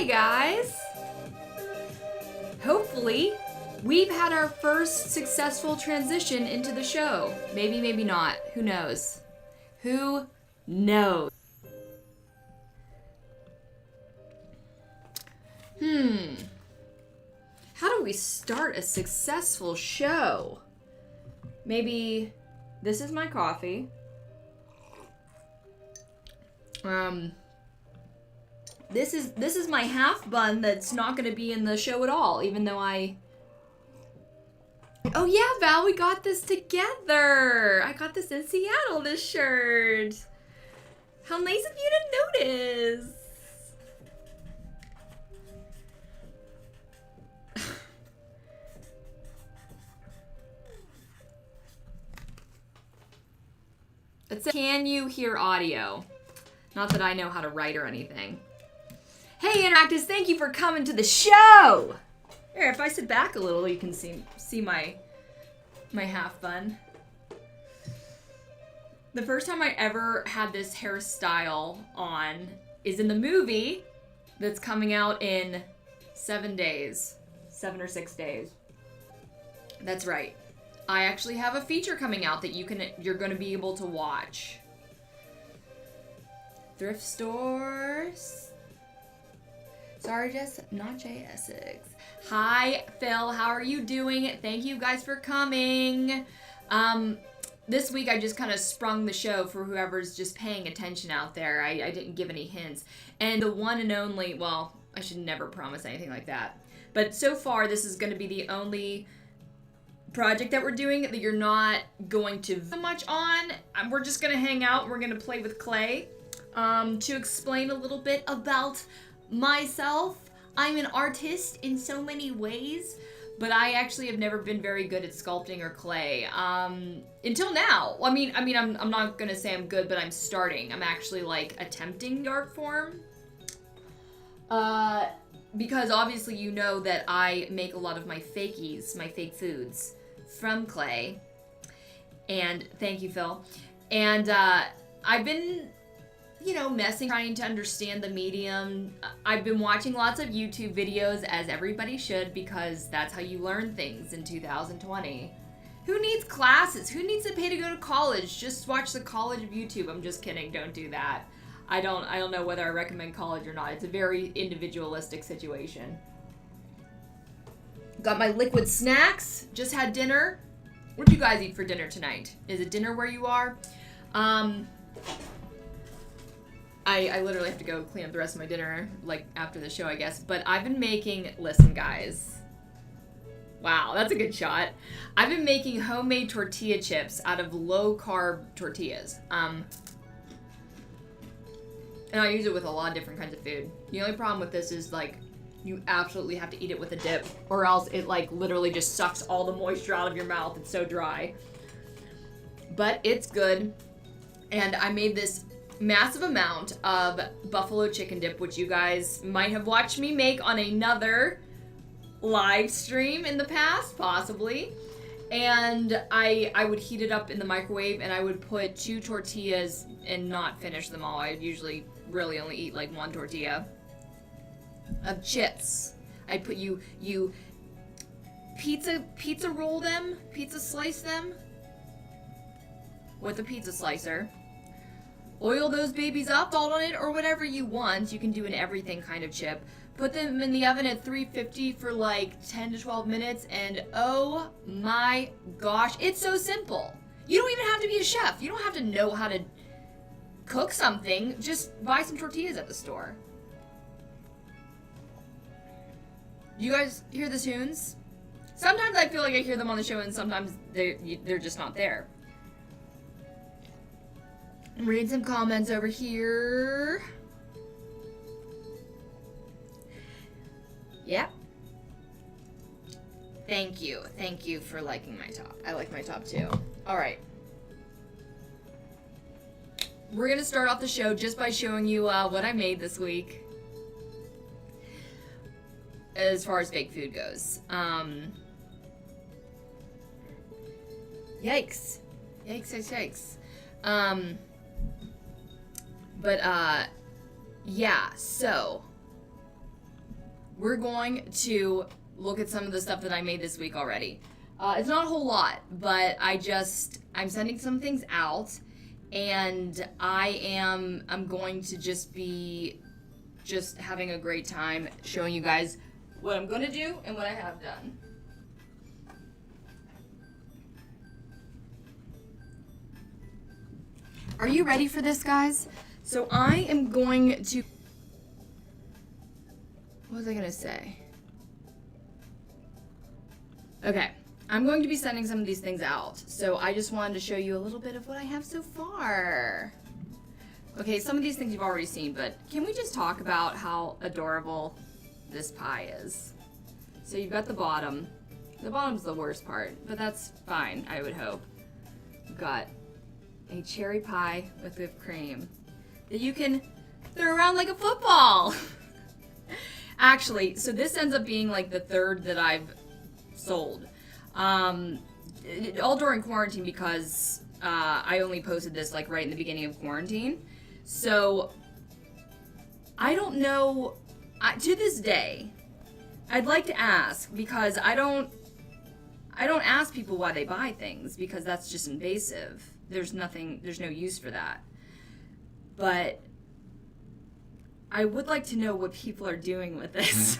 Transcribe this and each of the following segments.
Hi guys! Hopefully, we've had our first successful transition into the show. Maybe, maybe not. Who knows? Who knows? How do we start a successful show? Maybe this is my coffee. This is my half bun that's not going to be in the show at all, even though Oh yeah, Val, we got this together. I got this in Seattle, this shirt. How nice of you to notice. It says, can you hear audio? Not that I know how to write or anything. Hey, Interactors, thank you for coming to the show! Here, if I sit back a little, you can see my half bun. The first time I ever had this hairstyle on is in the movie that's coming out in 7 days. 7 or 6 days. That's right. I actually have a feature coming out that you're going to be able to watch. Thrift stores. Sorry, not J. Essex. Hi, Phil. How are you doing? Thank you guys for coming. This week I just kind of sprung the show for whoever's just paying attention out there. I didn't give any hints. And the one and only, well, I should never promise anything like that. But so far, this is going to be the only project that we're doing that you're not going to much on. We're just going to hang out. We're going to play with clay. To explain a little bit about myself, I'm an artist in so many ways, but I actually have never been very good at sculpting or clay until now. I mean, I'm not gonna say I'm good, but I'm starting. I'm actually like attempting the art form, because obviously you know that I make a lot of my fakies, my fake foods, from clay. And thank you, Phil. And I've been, trying to understand the medium. I've been watching lots of YouTube videos, as everybody should, because that's how you learn things in 2020. Who needs classes? Who needs to pay to go to college? Just watch the college of YouTube. I'm just kidding. Don't do that. I don't know whether I recommend college or not. It's a very individualistic situation. Got my liquid snacks. Just had dinner. What did you guys eat for dinner tonight? Is it dinner where you are? I literally have to go clean up the rest of my dinner, like, after the show, I guess. But I've been making, listen, guys. Wow, that's a good shot. I've been making homemade tortilla chips out of low-carb tortillas. And I use it with a lot of different kinds of food. The only problem with this is, like, you absolutely have to eat it with a dip, or else it, like, literally just sucks all the moisture out of your mouth. It's so dry. But it's good. And I made this massive amount of buffalo chicken dip, which you guys might have watched me make on another live stream in the past, possibly. And I would heat it up in the microwave, and I would put 2 tortillas and not finish them all. I'd usually really only eat like 1 tortilla of chips. I'd put you pizza roll them, pizza slice them with a pizza slicer. Oil those babies up, salt on it, or whatever you want. You can do an everything kind of chip. Put them in the oven at 350 for like 10 to 12 minutes, and oh my gosh, it's so simple. You don't even have to be a chef. You don't have to know how to cook something. Just buy some tortillas at the store. You guys hear the tunes? Sometimes I feel like I hear them on the show, and sometimes they're just not there. I'm reading some comments over here. Yep. Thank you. Thank you for liking my top. I like my top too. Alright. We're going to start off the show just by showing you what I made this week. As far as fake food goes. Yikes. Yikes. But, yeah, so we're going to look at some of the stuff that I made this week already. It's not a whole lot, but I'm sending some things out, and I'm going to just be having a great time showing you guys what I'm going to do and what I have done. Are you ready for this, guys? So I am going to... What was I going to say? Okay. I'm going to be sending some of these things out. So I just wanted to show you a little bit of what I have so far. Okay, some of these things you've already seen, but can we just talk about how adorable this pie is? So you've got the bottom. The bottom's the worst part, but that's fine, I would hope. You've got a cherry pie with whipped cream that you can throw around like a football. Actually, so this ends up being like the third that I've sold. All during quarantine because I only posted this like right in the beginning of quarantine. So I don't know, to this day, I'd like to ask, because I don't ask people why they buy things, because that's just invasive. There's no use for that. But I would like to know what people are doing with this.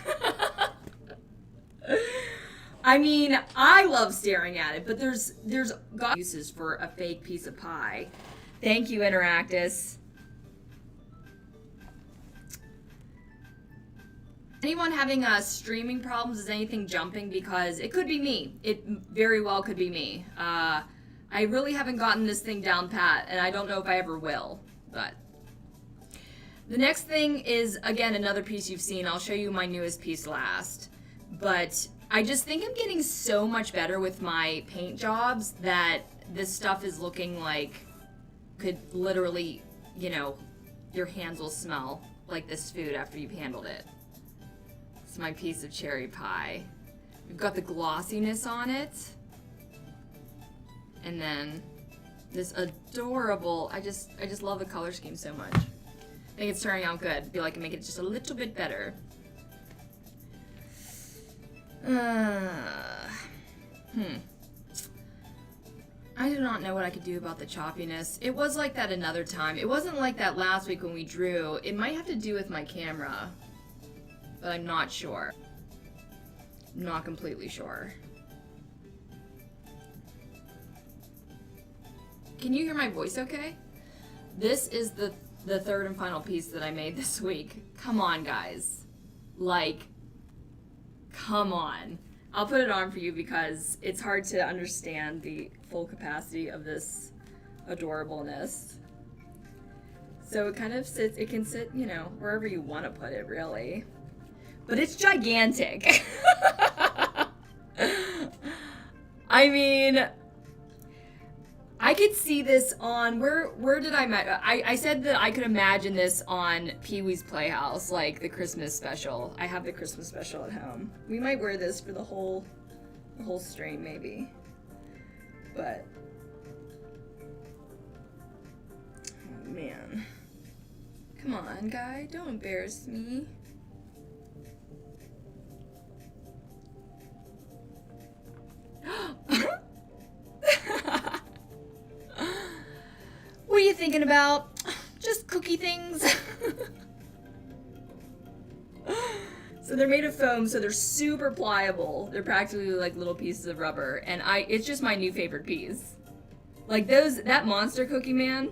I mean, I love staring at it, but there's uses for a fake piece of pie. Thank you, Interactus. Anyone having streaming problems? Is anything jumping? Because it could be me. It very well could be me. I really haven't gotten this thing down pat, and I don't know if I ever will. But the next thing is, again, another piece you've seen. I'll show you my newest piece last. But I just think I'm getting so much better with my paint jobs that this stuff is looking like could literally, your hands will smell like this food after you've handled it. It's my piece of cherry pie. We've got the glossiness on it. And then this adorable, I just love the color scheme so much. I think it's turning out good. I feel like I can make it just a little bit better. I do not know what I could do about the choppiness. It was like that another time. It wasn't like that last week when we drew. It might have to do with my camera, but I'm not sure. I'm not completely sure. Can you hear my voice okay? This is the third and final piece that I made this week. Come on, guys. Like, come on. I'll put it on for you because it's hard to understand the full capacity of this adorableness. So it kind of sits, it can sit, wherever you want to put it, really. But it's gigantic. I mean, I could see this on, where did I said that I could imagine this on Pee-wee's Playhouse, like the Christmas special. I have the Christmas special at home. We might wear this for the whole stream, maybe. But, oh man. Come on, guy, don't embarrass me. What are you thinking about? Just cookie things. So they're made of foam, so they're super pliable. They're practically like little pieces of rubber, and it's just my new favorite piece. Like that monster cookie man.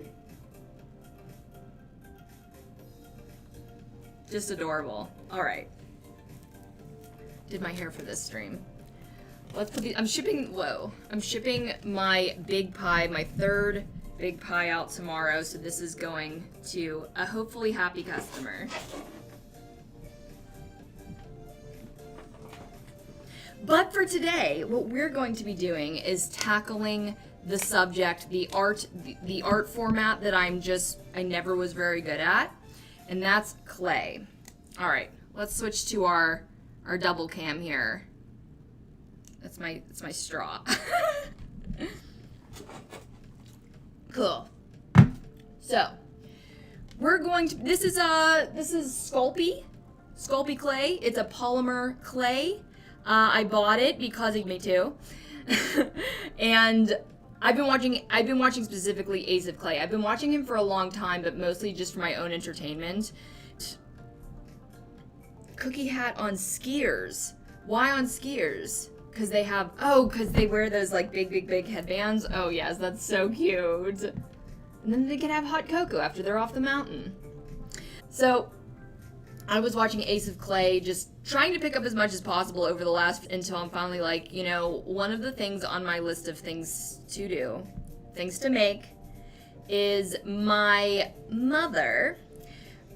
Just adorable. All right. Did my hair for this stream. Let's put I'm shipping my big pie, my third big pie out tomorrow, so this is going to a hopefully happy customer. But for today, what we're going to be doing is tackling the subject, the art format that I never was very good at, and that's clay. All right, let's switch to our double cam here. That's my straw. Cool. So, we're going to, this is Sculpey. Sculpey clay. It's a polymer clay. I bought it because of me too. And I've been watching specifically Ace of Clay. I've been watching him for a long time, but mostly just for my own entertainment. Cookie hat on skiers. Why on skiers? Because they wear those like big headbands. Oh yes, that's so cute. And then they can have hot cocoa after they're off the mountain. So I was watching Ace of Clay, just trying to pick up as much as possible over the last, until I'm finally like, you know, one of the things on my list of things to do, things to make, is my mother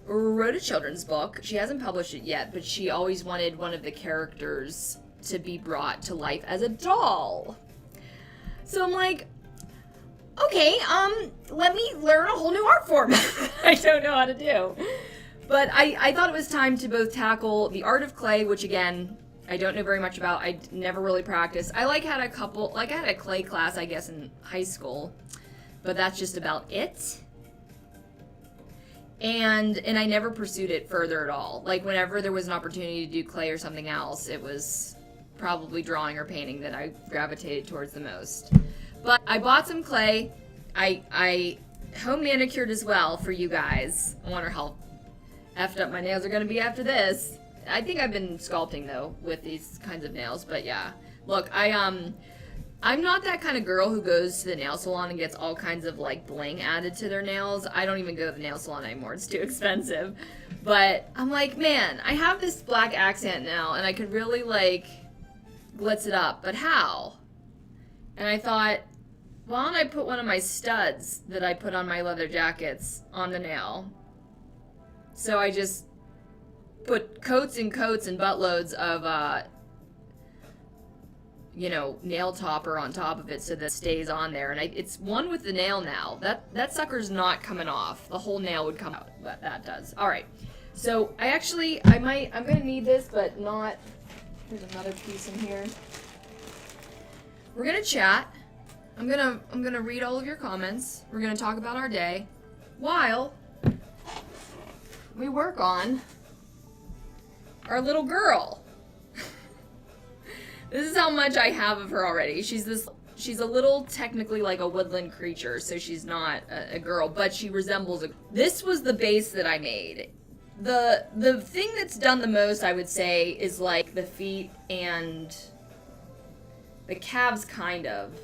wrote a children's book. She hasn't published it yet, but she always wanted one of the characters to be brought to life as a doll. So I'm like, okay, let me learn a whole new art form I don't know how to do. But I thought it was time to both tackle the art of clay, which again, I don't know very much about. I never really practiced. I had a clay class, I guess, in high school, but that's just about it. And I never pursued it further at all. Like, whenever there was an opportunity to do clay or something else, it was probably drawing or painting that I gravitated towards the most. But I bought some clay. I home manicured as well for you guys. I wonder how effed up my nails are going to be after this. I think I've been sculpting, though, with these kinds of nails. But yeah, look, I'm not that kind of girl who goes to the nail salon and gets all kinds of like bling added to their nails. I don't even go to the nail salon anymore. It's too expensive. But I'm like, man, I have this black accent now and I could really like glitz it up, but how? And I thought, why don't I put one of my studs that I put on my leather jackets on the nail? So I just put coats and buttloads of nail topper on top of it so that it stays on there. And it's one with the nail now. That sucker's not coming off. The whole nail would come out, but that does. All right. So I'm going to need this, but not, here's another piece in here. We're going to chat. I'm going to read all of your comments. We're going to talk about our day while we work on our little girl. This is how much I have of her already. She's a little, technically like a woodland creature, so she's not a girl, but she resembles this was the base that I made. The thing that's done the most, I would say, is like the feet and the calves kind of.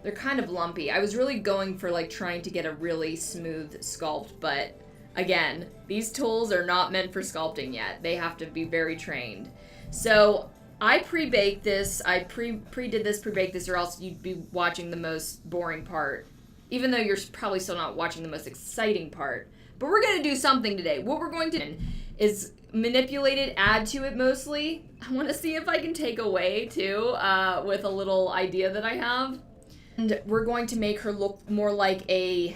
They're kind of lumpy. I was really going for like trying to get a really smooth sculpt, but again, these tools are not meant for sculpting yet. They have to be very trained. So I pre-baked this. I pre-baked this, or else you'd be watching the most boring part, even though you're probably still not watching the most exciting part. But we're going to do something today. What we're going to do is manipulate it, add to it mostly. I want to see if I can take away too, with a little idea that I have. And we're going to make her look more like the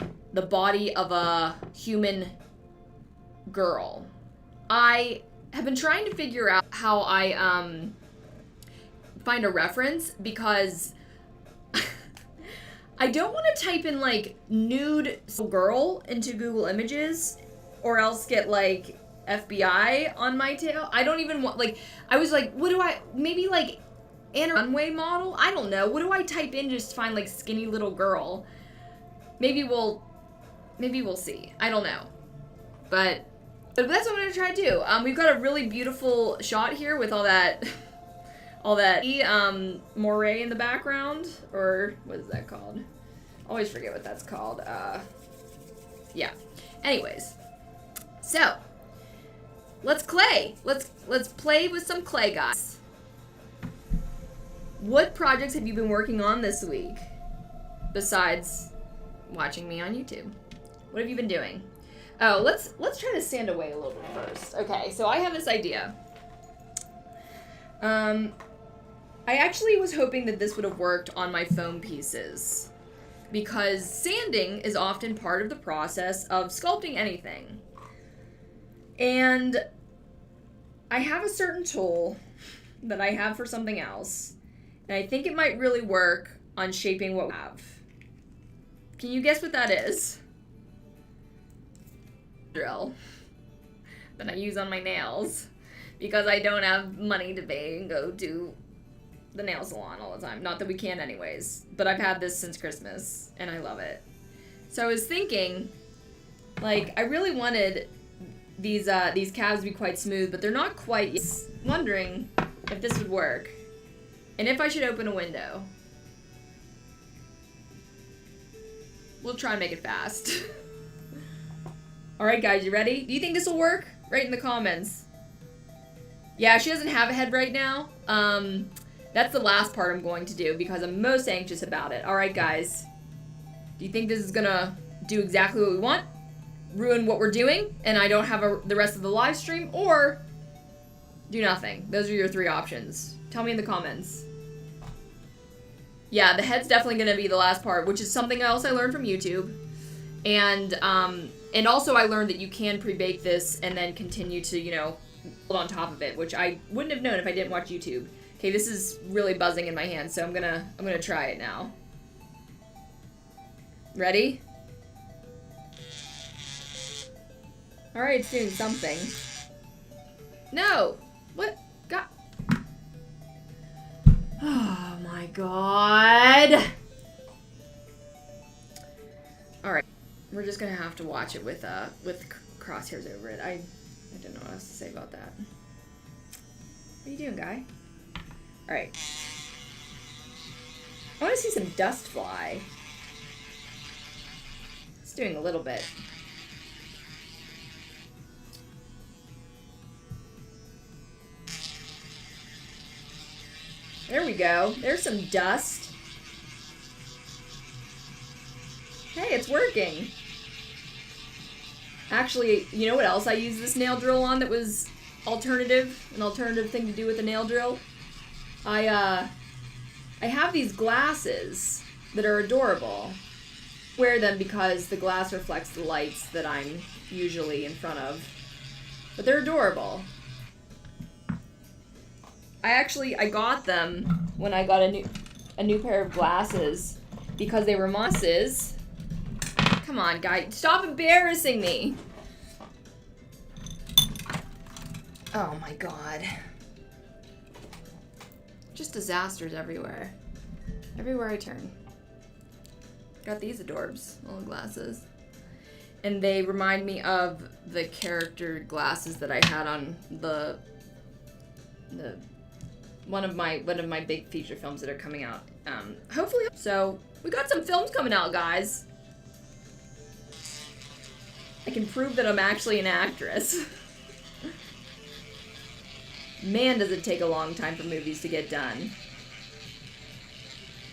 body of a human girl. I have been trying to figure out how I find a reference, because I don't want to type in like nude girl into Google Images or else get like FBI on my tail. I don't even want, like, I was like, maybe like Anna runway model? I don't know. What do I type in just to find like skinny little girl? Maybe we'll see. I don't know. But that's what I'm going to try to do. We've got a really beautiful shot here with all that moire in the background, or what is that called? Always forget what that's called. Yeah. Anyways, so let's clay. Let's play with some clay, guys. What projects have you been working on this week besides watching me on YouTube? What have you been doing? Oh, let's try to sand away a little bit first. Okay, so I have this idea. I actually was hoping that this would have worked on my foam pieces, because sanding is often part of the process of sculpting anything. And I have a certain tool that I have for something else, and I think it might really work on shaping what we have. Can you guess what that is? Drill. than I use on my nails because I don't have money to pay and go to the nail salon all the time. Not that we can anyways, but I've had this since Christmas and I love it. So I was thinking, like, I really wanted these calves to be quite smooth, but they're not quite yet. Wondering if this would work and if I should open a window. We'll try and make it fast. Alright guys, you ready? Do you think this will work? Write in the comments. Yeah, she doesn't have a head right now. That's the last part I'm going to do because I'm most anxious about it. Alright guys. Do you think this is gonna do exactly what we want? Ruin what we're doing and I don't have the rest of the live stream? Or do nothing? Those are your 3 options. Tell me in the comments. Yeah, the head's definitely gonna be the last part, which is something else I learned from YouTube. And also I learned that you can pre-bake this and then continue to, you know, build on top of it, which I wouldn't have known if I didn't watch YouTube. Okay, this is really buzzing in my hand, so I'm gonna try it now. Ready? Alright, it's doing something. No! What? God. Oh my god. Alright. We're just gonna have to watch it with crosshairs over it. I don't know what else to say about that. What are you doing, guy? Alright. I want to see some dust fly. It's doing a little bit. There we go. There's some dust. Hey, it's working. Actually, you know what else I used this nail drill on that was an alternative thing to do with a nail drill? I have these glasses that are adorable. Wear them because the glass reflects the lights that I'm usually in front of. But they're adorable. I got them when I got a new pair of glasses because they were mosses. Come on, guy, stop embarrassing me. Oh my god. Just disasters everywhere. Everywhere I turn. Got these adorbs, little glasses. And they remind me of the character glasses that I had on the one of my big feature films that are coming out. Hopefully. So we got some films coming out, guys. I can prove that I'm actually an actress. Man, does it take a long time for movies to get done.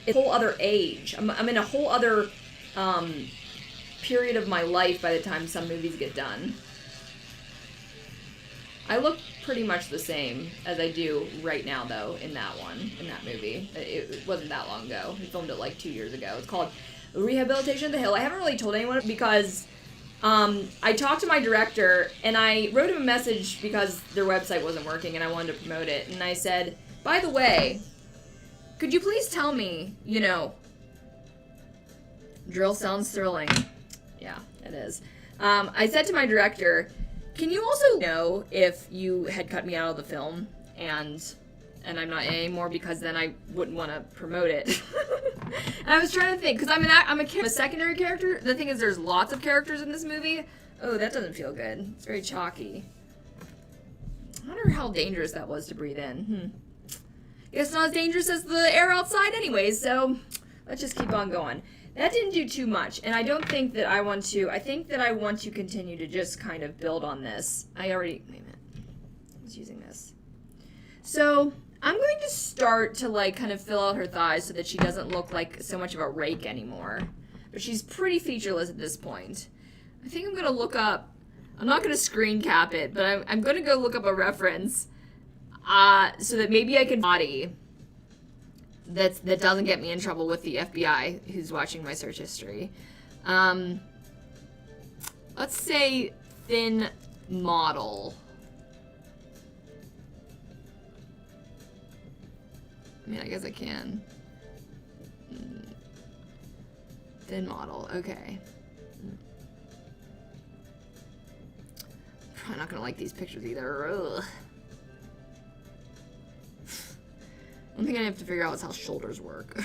It's a whole other age. I'm in a whole other period of my life by the time some movies get done. I look pretty much the same as I do right now, though, in that movie. It wasn't that long ago. We filmed it like 2 years ago. It's called Rehabilitation of the Hill. I haven't really told anyone because I talked to my director and I wrote him a message because their website wasn't working and I wanted to promote it. And I said, by the way, could you please tell me, you know, drill sounds thrilling. Yeah, it is. I said to my director, can you also know if you had cut me out of the film and I'm not in anymore because then I wouldn't want to promote it. And I was trying to think, because I'm a secondary character. The thing is, there's lots of characters in this movie. Oh, that doesn't feel good. It's very chalky. I wonder how dangerous that was to breathe in. It's not as dangerous as the air outside anyways, so let's just keep on going. That didn't do too much, and I don't think that I want to. I think that I want to continue to just kind of build on this. Wait a minute. I was using this. So I'm going to start to like kind of fill out her thighs so that she doesn't look like so much of a rake anymore. But she's pretty featureless at this point. I think I'm going to look up, I'm not going to screen cap it, but I'm going to go look up a reference so that maybe I can body that doesn't get me in trouble with the FBI who's watching my search history. Let's say thin model. I mean, I guess I can. Thin model, okay. probably not gonna like these pictures either. Ugh. One thing I have to figure out is how shoulders work.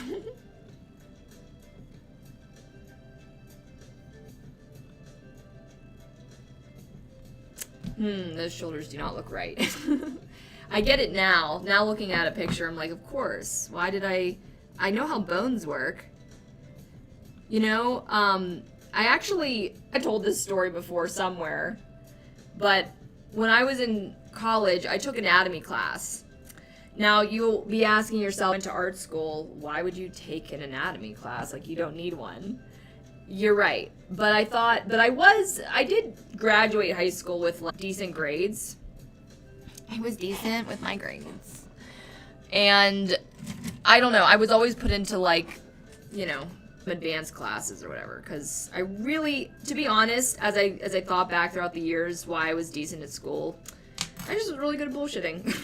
Those shoulders do not look right. I get it now. Now looking at a picture, I'm like, of course. Why did I know how bones work. You know, I told this story before somewhere, but when I was in college, I took anatomy class. Now, you'll be asking yourself, into art school, why would you take an anatomy class? Like, you don't need one. You're right. But I did graduate high school with like, decent grades. I was decent with my grades. And I don't know, I was always put into like, you know, advanced classes or whatever, because I really, to be honest, as I thought back throughout the years why I was decent at school, I just was really good at bullshitting.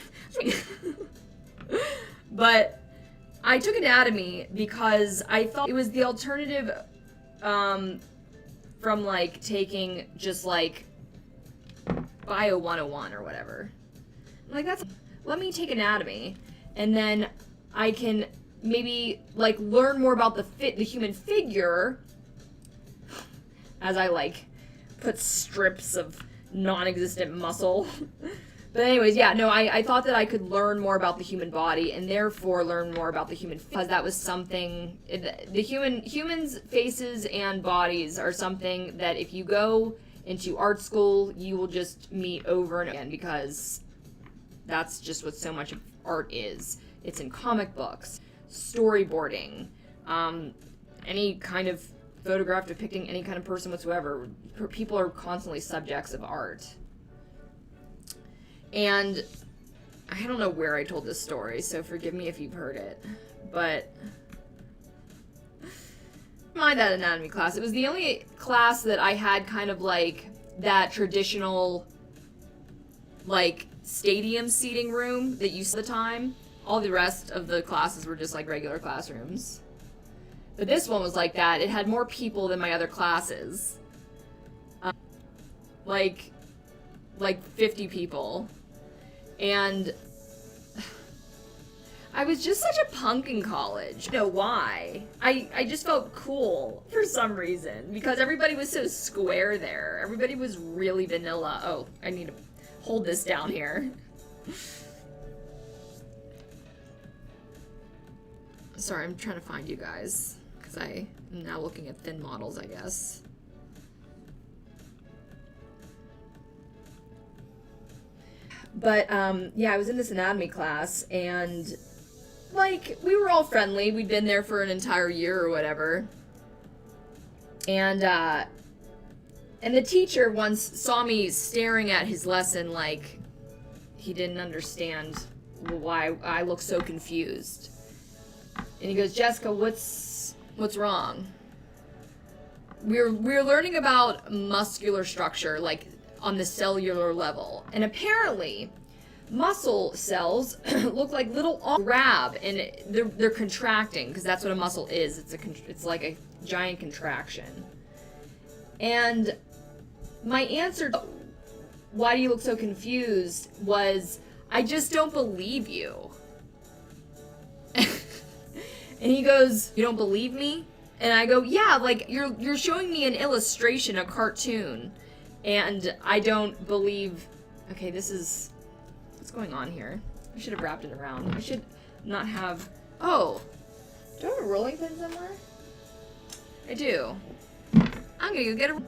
But I took anatomy because I thought it was the alternative from like taking just like Bio 101 or whatever. Like, let me take anatomy and then I can maybe like learn more about the human figure as I like put strips of non-existent muscle. But anyways, yeah, no, I thought that I could learn more about the human body and therefore learn more about the human, because that was something, humans' faces and bodies are something that if you go into art school, you will just meet over and again, because that's just what so much of art is. It's in comic books, storyboarding, any kind of photograph depicting any kind of person whatsoever. People are constantly subjects of art. And I don't know where I told this story, so forgive me if you've heard it, but mind that anatomy class. It was the only class that I had kind of like that traditional like stadium seating room that you see all the time. All the rest of the classes were just like regular classrooms. But this one was like that. It had more people than my other classes. Like 50 people. And I was just such a punk in college. I don't know why. I just felt cool for some reason. Because everybody was so square there. Everybody was really vanilla. Oh, I need to hold this down here. Sorry, I'm trying to find you guys. Because I am now looking at thin models, I guess. But, yeah, I was in this anatomy class, and, like, we were all friendly. We'd been there for an entire year or whatever. And the teacher once saw me staring at his lesson like he didn't understand why I looked so confused. And he goes, Jessica, what's wrong? We're learning about muscular structure, like, on the cellular level. And apparently, muscle cells look like little grab, and they're contracting, because that's what a muscle is. It's like a giant contraction. And my answer to why do you look so confused was, I just don't believe you. And he goes, you don't believe me? And I go, yeah, like, you're showing me an illustration, a cartoon, and I don't believe... Okay, this is... What's going on here? I should have wrapped it around. I should not have... Oh! Do I have a rolling pin somewhere? I do. I'm gonna go get a...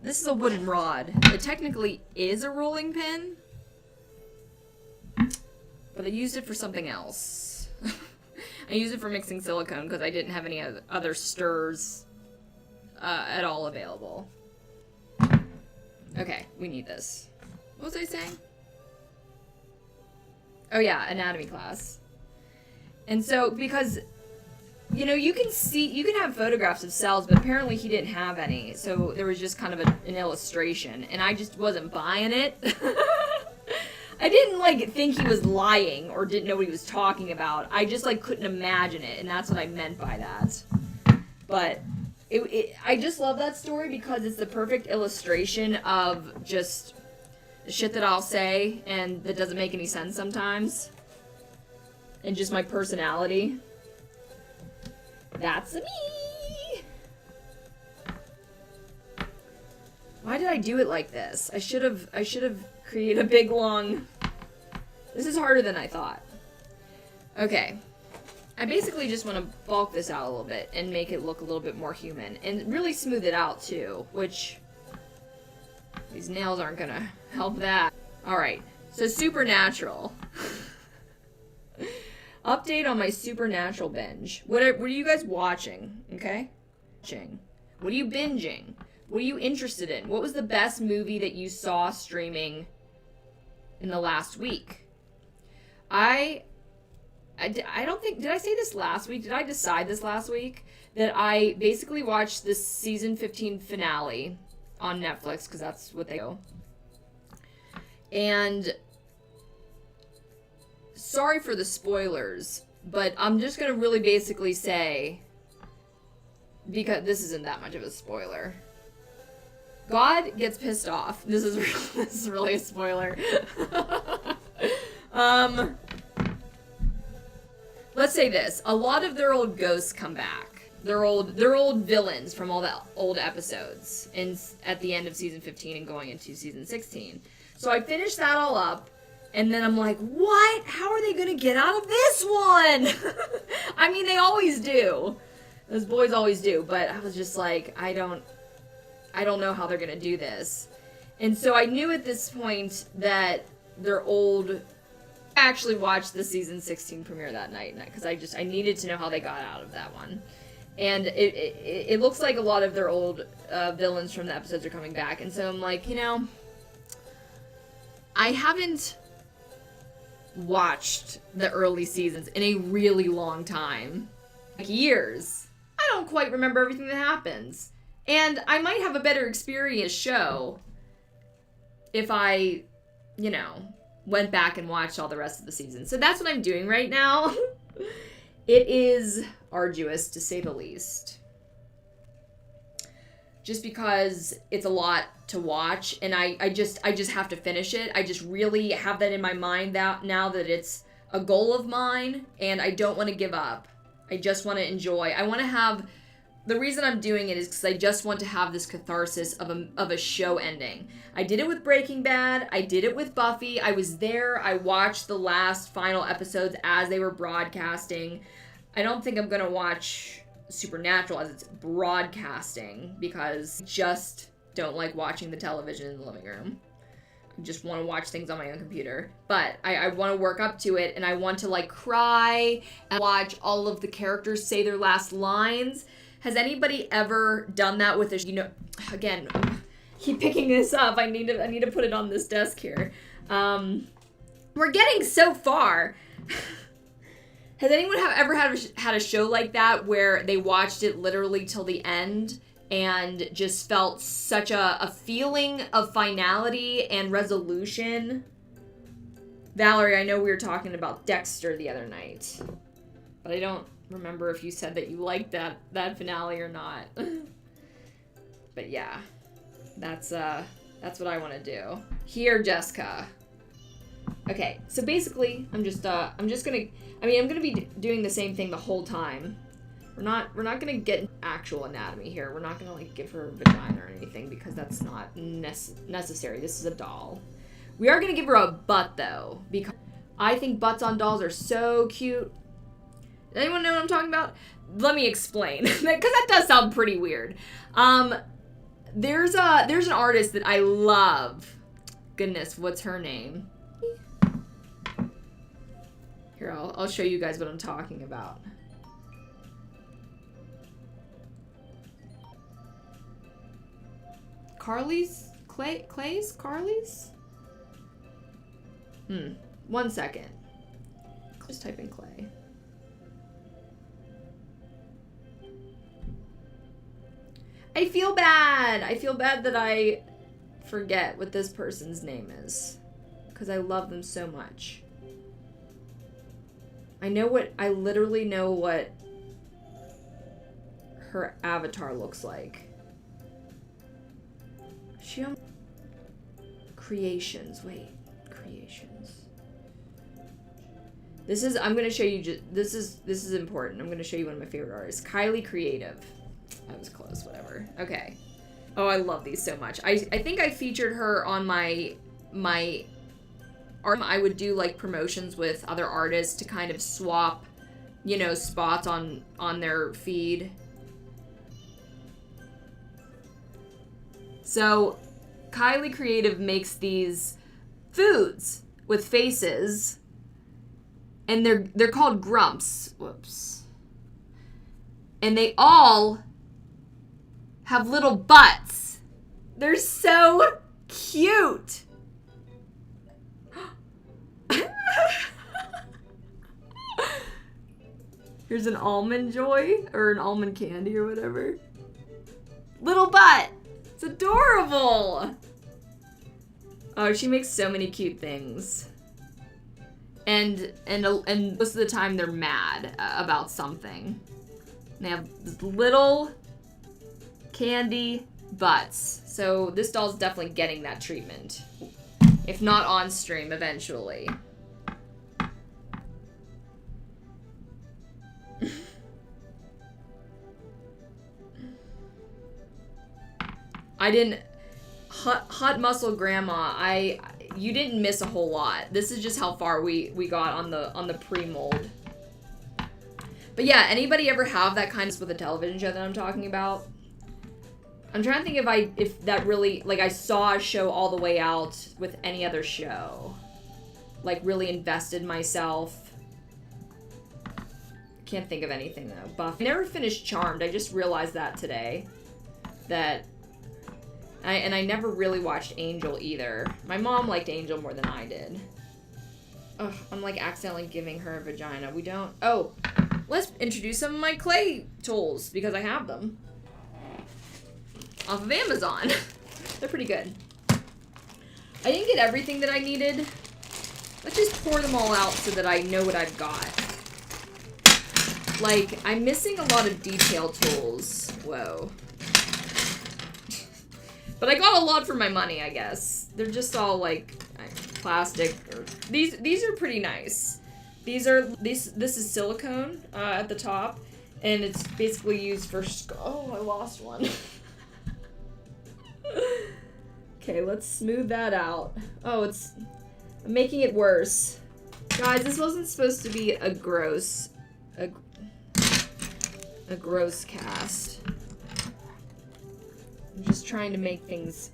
This is a wooden rod. It technically is a rolling pin, but I used it for something else. I used it for mixing silicone because I didn't have any other stirrers at all available. Okay, we need this. What was I saying? Oh yeah, anatomy class. And so, because, you know, you can have photographs of cells, but apparently he didn't have any. So there was just kind of an illustration, and I just wasn't buying it. I didn't, like, think he was lying or didn't know what he was talking about. I just, like, couldn't imagine it, and that's what I meant by that. But I just love that story because it's the perfect illustration of just the shit that I'll say and that doesn't make any sense sometimes. And just my personality. That's me! Why did I do it like this? I should have created a big long... This is harder than I thought. Okay. I basically just want to bulk this out a little bit and make it look a little bit more human. And really smooth it out, too. Which, these nails aren't gonna help that. Alright, so Supernatural. Update on my Supernatural binge. What are you guys watching? Okay? What are you binging? What are you interested in? What was the best movie that you saw streaming in the last week? I don't think, did I say this last week? Did I decide this last week? That I basically watched the season 15 finale on Netflix, because that's what they do. And sorry for the spoilers, but I'm just going to really basically say, because this isn't that much of a spoiler. God gets pissed off. This is really a spoiler. Let's say this. A lot of their old ghosts come back. They're old villains from all the old episodes at the end of season 15 and going into season 16. So I finished that all up, and then I'm like, what? How are they gonna get out of this one? I mean, they always do. Those boys always do, but I was just like, I don't know how they're gonna do this. And so I knew at this point that they're old. I actually watched the season 16 premiere that night because I needed to know how they got out of that one. And it looks like a lot of their old villains from the episodes are coming back. And so I'm like, you know, I haven't watched the early seasons in a really long time. Like years. I don't quite remember everything that happens. And I might have a better experience show if I, you know, went back and watched all the rest of the season. So that's what I'm doing right now. It is arduous, to say the least. Just because it's a lot to watch, and I just have to finish it. I just really have that in my mind now that it's a goal of mine, and I don't want to give up. I just want to enjoy. I want to have... The reason I'm doing it is because I just want to have this catharsis of a show ending. I did it with Breaking Bad. I did it with Buffy. I was there. I watched the last final episodes as they were broadcasting. I don't think I'm going to watch Supernatural as it's broadcasting because I just don't like watching the television in the living room. I just want to watch things on my own computer. But I want to work up to it, and I want to, like, cry and watch all of the characters say their last lines. Has anybody ever done that with a, you know, again, keep picking this up. I need to put it on this desk here. We're getting so far. Has anyone ever had a show like that where they watched it literally till the end and just felt such a feeling of finality and resolution? Valerie, I know we were talking about Dexter the other night, but I don't remember if you said that you liked that finale or not. But yeah, that's what I want to do. Here, Jessica. Okay, so basically, I'm gonna be doing the same thing the whole time. We're not gonna get actual anatomy here. We're not gonna like give her a vagina or anything because that's not necessary. This is a doll. We are gonna give her a butt though, because I think butts on dolls are so cute. Anyone know what I'm talking about? Let me explain, because that does sound pretty weird. There's an artist that I love. Goodness, what's her name? Here, I'll show you guys what I'm talking about. Carly's? 1 second. Just type in Clay. I feel bad. I feel bad that I forget what this person's name is, because I love them so much. I literally know what her avatar looks like. She on Creations. Wait, Creations. I'm gonna show you. This is important. I'm gonna show you one of my favorite artists, Kylie Creative. I was close. Whatever. Okay. Oh, I love these so much. I think I featured her on my art. I would do like promotions with other artists to kind of swap, you know, spots on their feed. So, Kylie Creative makes these foods with faces, and they're called grumps. Whoops. And they all have little butts. They're so cute. Here's an almond joy, or an almond candy, or whatever. Little butt. It's adorable. Oh, she makes so many cute things. And most of the time they're mad about something. They have little candy butts. So this doll's definitely getting that treatment. If not on stream eventually. I didn't... Hot Muscle Grandma, you didn't miss a whole lot. This is just how far we got on the pre-mold. But yeah, anybody ever have that kind of with a television show that I'm talking about? I'm trying to think if that really, like, I saw a show all the way out with any other show. Like, really invested myself. Can't think of anything, though. Buffy. I never finished Charmed. I just realized that today. And I never really watched Angel either. My mom liked Angel more than I did. Ugh, I'm like accidentally giving her a vagina. We don't... Oh, let's introduce some of my clay tools, because I have them. Off of Amazon. They're pretty good. I didn't get everything that I needed. Let's just pour them all out so that I know what I've got. Like, I'm missing a lot of detail tools. Whoa. But I got a lot for my money, I guess. They're just all like plastic. These are pretty nice. This is silicone at the top, and it's basically used for. Oh, I lost one. Okay, let's smooth that out. Oh, I'm making it worse, guys. This wasn't supposed to be a gross cast. I'm just trying to make things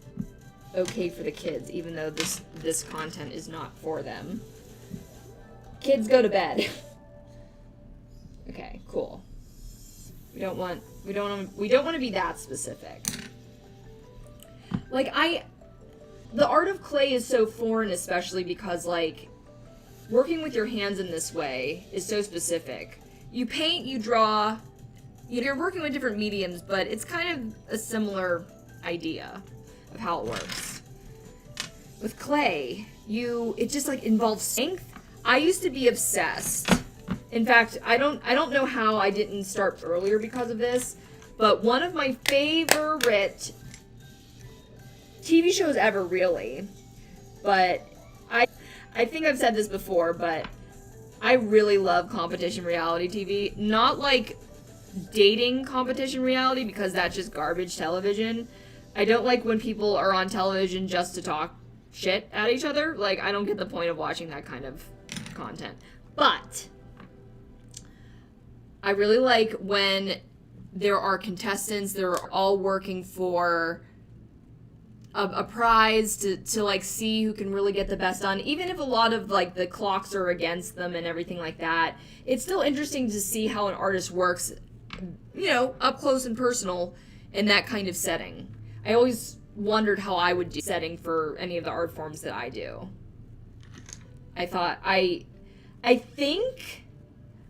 okay for the kids, even though this content is not for them. Kids, go to bed. Okay, cool. We don't want to be that specific. Like, the art of clay is so foreign, especially because, like, working with your hands in this way is so specific. You paint, you draw. You're working with different mediums, but it's kind of a similar idea of how it works. With clay, it just like involves strength. I used to be obsessed. In fact, I don't know how I didn't start earlier because of this, but one of my favorite TV shows ever, really. But I think I've said this before, but I really love competition reality TV. Not like dating competition reality, because that's just garbage television. I don't like when people are on television just to talk shit at each other. Like, I don't get the point of watching that kind of content. But I really like when there are contestants that are all working for a prize to like see who can really get the best done. Even if a lot of like the clocks are against them and everything like that, it's still interesting to see how an artist works, you know, up close and personal in that kind of setting. I always wondered how I would do setting for any of the art forms that I do. I thought, I think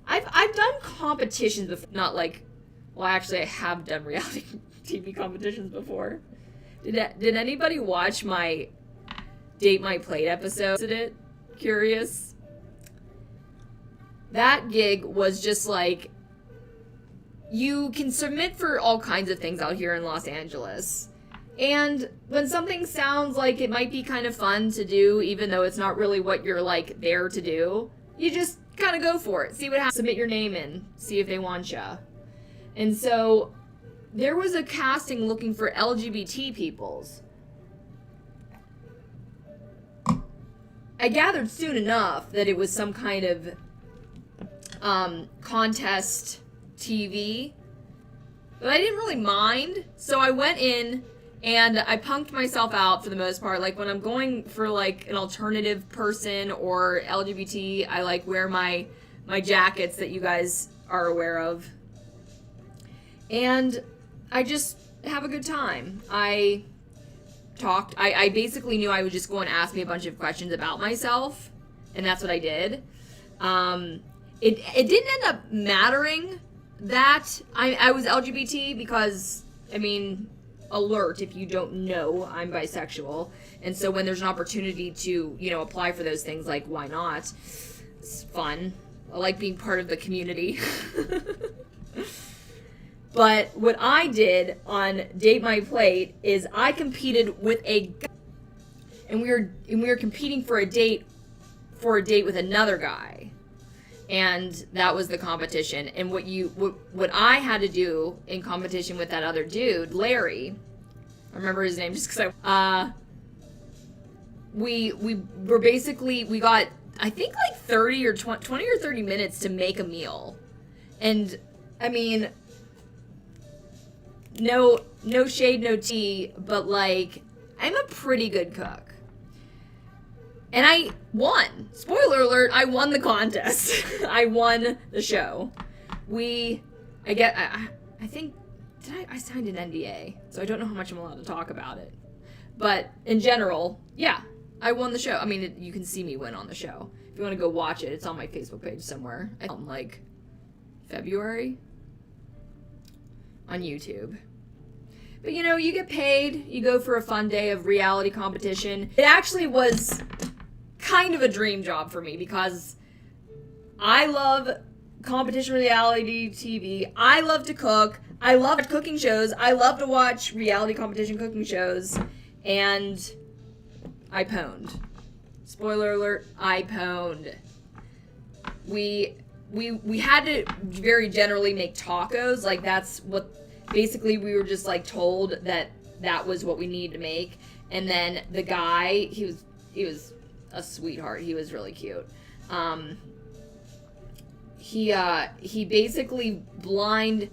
I've done competitions before, not like, well, actually I have done reality TV competitions before. Did anybody watch my Date My Plate episode? Is it? Curious? That gig was just like, you can submit for all kinds of things out here in Los Angeles. And when something sounds like it might be kind of fun to do, even though it's not really what you're like there to do, you just kind of go for it. See what happens. Submit your name in. See if they want ya. And so there was a casting looking for LGBT peoples. I gathered soon enough that it was some kind of contest TV, but I didn't really mind. So I went in and I punked myself out for the most part. Like when I'm going for like an alternative person or LGBT, I like wear my jackets that you guys are aware of. And I just have a good time. I talked. I basically knew I would just go and ask me a bunch of questions about myself, and that's what I did. It didn't end up mattering that I was LGBT because, I mean, alert if you don't know, I'm bisexual. And so when there's an opportunity to, you know, apply for those things, like, why not? It's fun. I like being part of the community. But what I did on Date My Plate is I competed with a guy, and we were competing for a date with another guy. And that was the competition. And what I had to do in competition with that other dude, Larry, I remember his name just because we got, I think, like 20 or 30 minutes to make a meal. And I mean, no shade, no tea, but like, I'm a pretty good cook. And I won. Spoiler alert, I won the contest. I won the show. I think, I signed an NDA, so I don't know how much I'm allowed to talk about it. But in general, yeah, I won the show. I mean, you can see me win on the show. If you want to go watch it, it's on my Facebook page somewhere. Like February on YouTube. But you know, you get paid, you go for a fun day of reality competition. It actually was kind of a dream job for me because I love competition reality TV. I love to cook. I love cooking shows. I love to watch reality competition cooking shows. And I pwned. Spoiler alert, I pwned. We had to very generally make tacos. Like, that's what, basically we were just like told that was what we needed to make. And then the guy, he was a sweetheart. He was really cute. He basically blind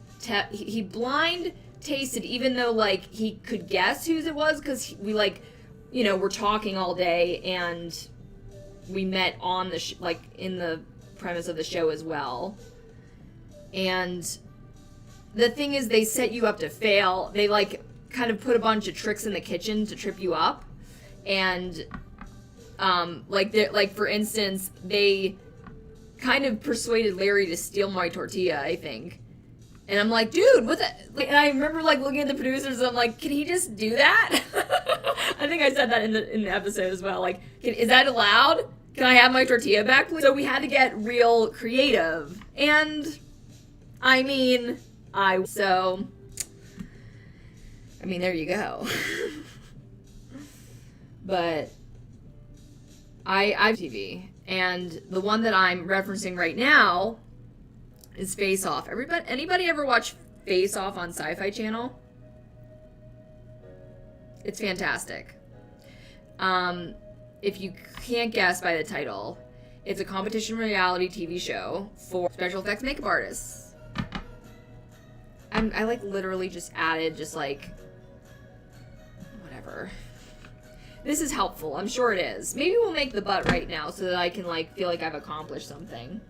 tasted, even though like he could guess whose it was, because we like, you know, we're talking all day and we met on the like in the premise of the show as well. And the thing is, they set you up to fail. They like kind of put a bunch of tricks in the kitchen to trip you up. And like for instance, they kind of persuaded Larry to steal my tortilla, I think. And I'm like, dude, what the? Like, and I remember like looking at the producers, and I'm like, can he just do that? I think I said that in the episode as well. Like, is that allowed? Can I have my tortilla back, please? So we had to get real creative. And I mean, there you go. But I've TV, and the one that I'm referencing right now is Face Off. Anybody ever watch Face Off on Sci-Fi Channel? It's fantastic. If you can't guess by the title, it's a competition reality TV show for special effects makeup artists. I like literally just added just like whatever. This is helpful. I'm sure it is. Maybe we'll make the butt right now so that I can like feel like I've accomplished something.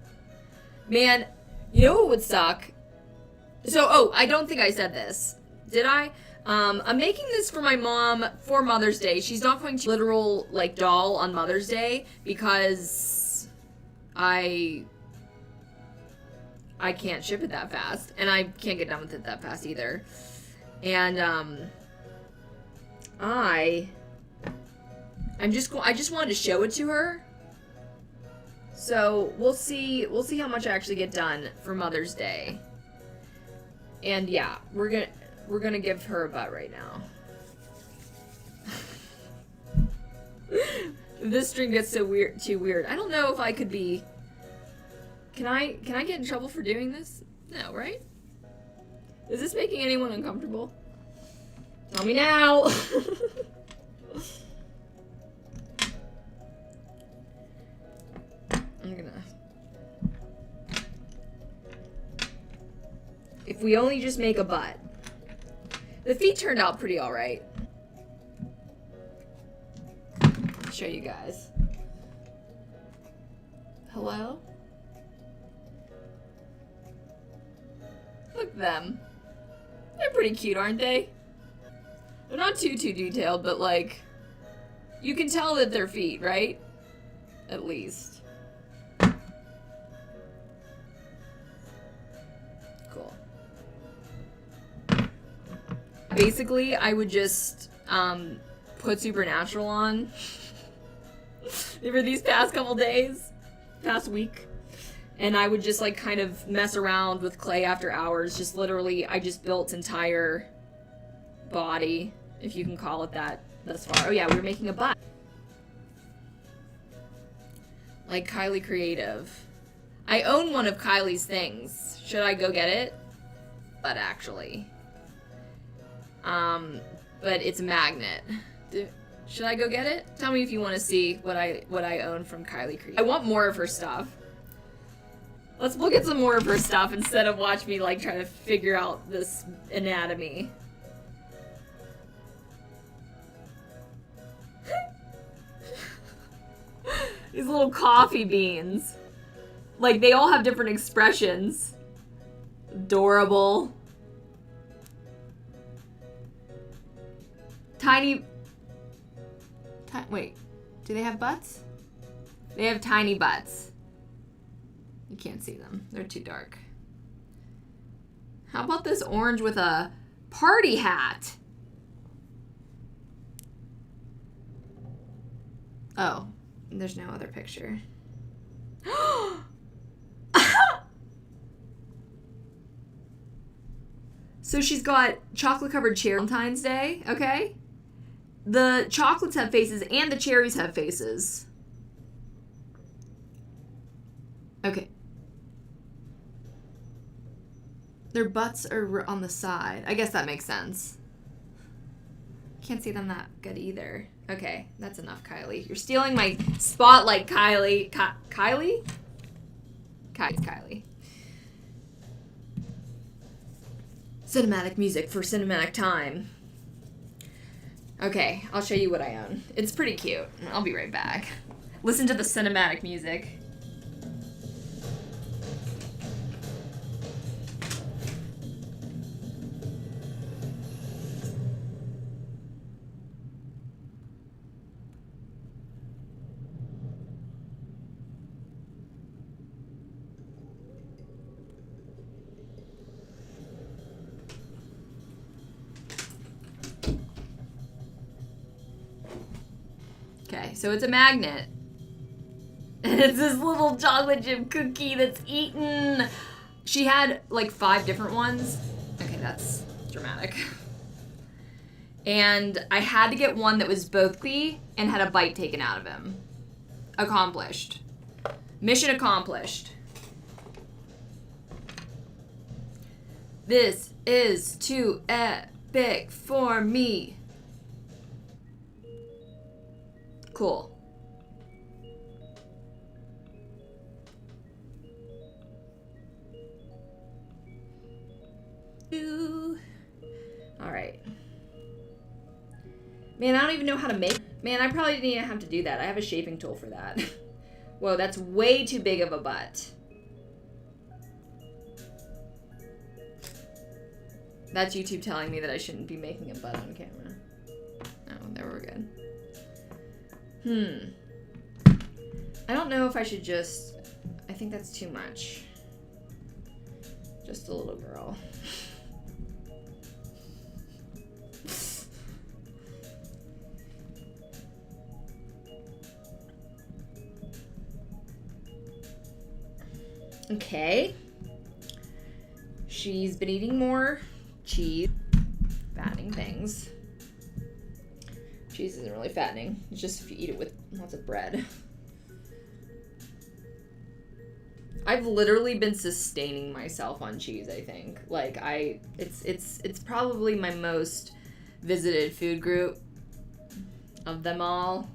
Man, you know what would suck? So, I don't think I said this. Did I? I'm making this for my mom for Mother's Day. She's not going to literal, like, doll on Mother's Day because I can't ship it that fast. And I can't get done with it that fast either. And, I just wanted to show it to her. So we'll see how much I actually get done for Mother's Day. And yeah, we're gonna give her a butt right now. This string gets too weird. I don't know if I could be. Can I get in trouble for doing this? No, right? Is this making anyone uncomfortable? Tell me now. If we only just make a butt. The feet turned out pretty alright. I'll show you guys. Hello? Look at them. They're pretty cute, aren't they? They're not too detailed, but like, you can tell that they're feet, right? At least. Cool. Basically, I would just put Supernatural on for these past couple days, past week. And I would just like kind of mess around with clay after hours. Just literally, I just built entire body, if you can call it that, thus far. Oh yeah, we were making a butt. Like Kylie Creative. I own one of Kylie's things. Should I go get it? But actually. But it's a magnet. Should I go get it? Tell me if you want to see what I own from Kylie Creative. I want more of her stuff. Let's look at some more of her stuff instead of watch me like try to figure out this anatomy. These little coffee beans. Like, they all have different expressions. Adorable. Wait, do they have butts? They have tiny butts. You can't see them. They're too dark. How about this orange with a party hat? Oh, there's no other picture. So she's got chocolate-covered cherry Valentine's Day, okay? The chocolates have faces and the cherries have faces. Okay. Their butts are on the side. I guess that makes sense. Can't see them that good either. Okay, that's enough, Kylie. You're stealing my spotlight, Kylie. Kylie? Kylie. Cinematic music for cinematic time. Okay, I'll show you what I own. It's pretty cute. I'll be right back. Listen to the cinematic music. Okay, so it's a magnet. And it's this little chocolate chip cookie that's eaten. She had like 5 different ones. Okay, that's dramatic. And I had to get one that was both cookie and had a bite taken out of him. Accomplished. Mission accomplished. This is too epic for me. Cool. All right. Man, I don't even know how to make. Man, I probably didn't even have to do that. I have a shaping tool for that. Whoa, that's way too big of a butt. That's YouTube telling me that I shouldn't be making a butt on camera. Oh, there we're good. I don't know if I should just... I think that's too much. Just a little girl. Okay. She's been eating more cheese. Fattening things. Cheese isn't really fattening. It's just if you eat it with lots of bread. I've literally been sustaining myself on cheese, I think. Like, it's probably my most visited food group of them all.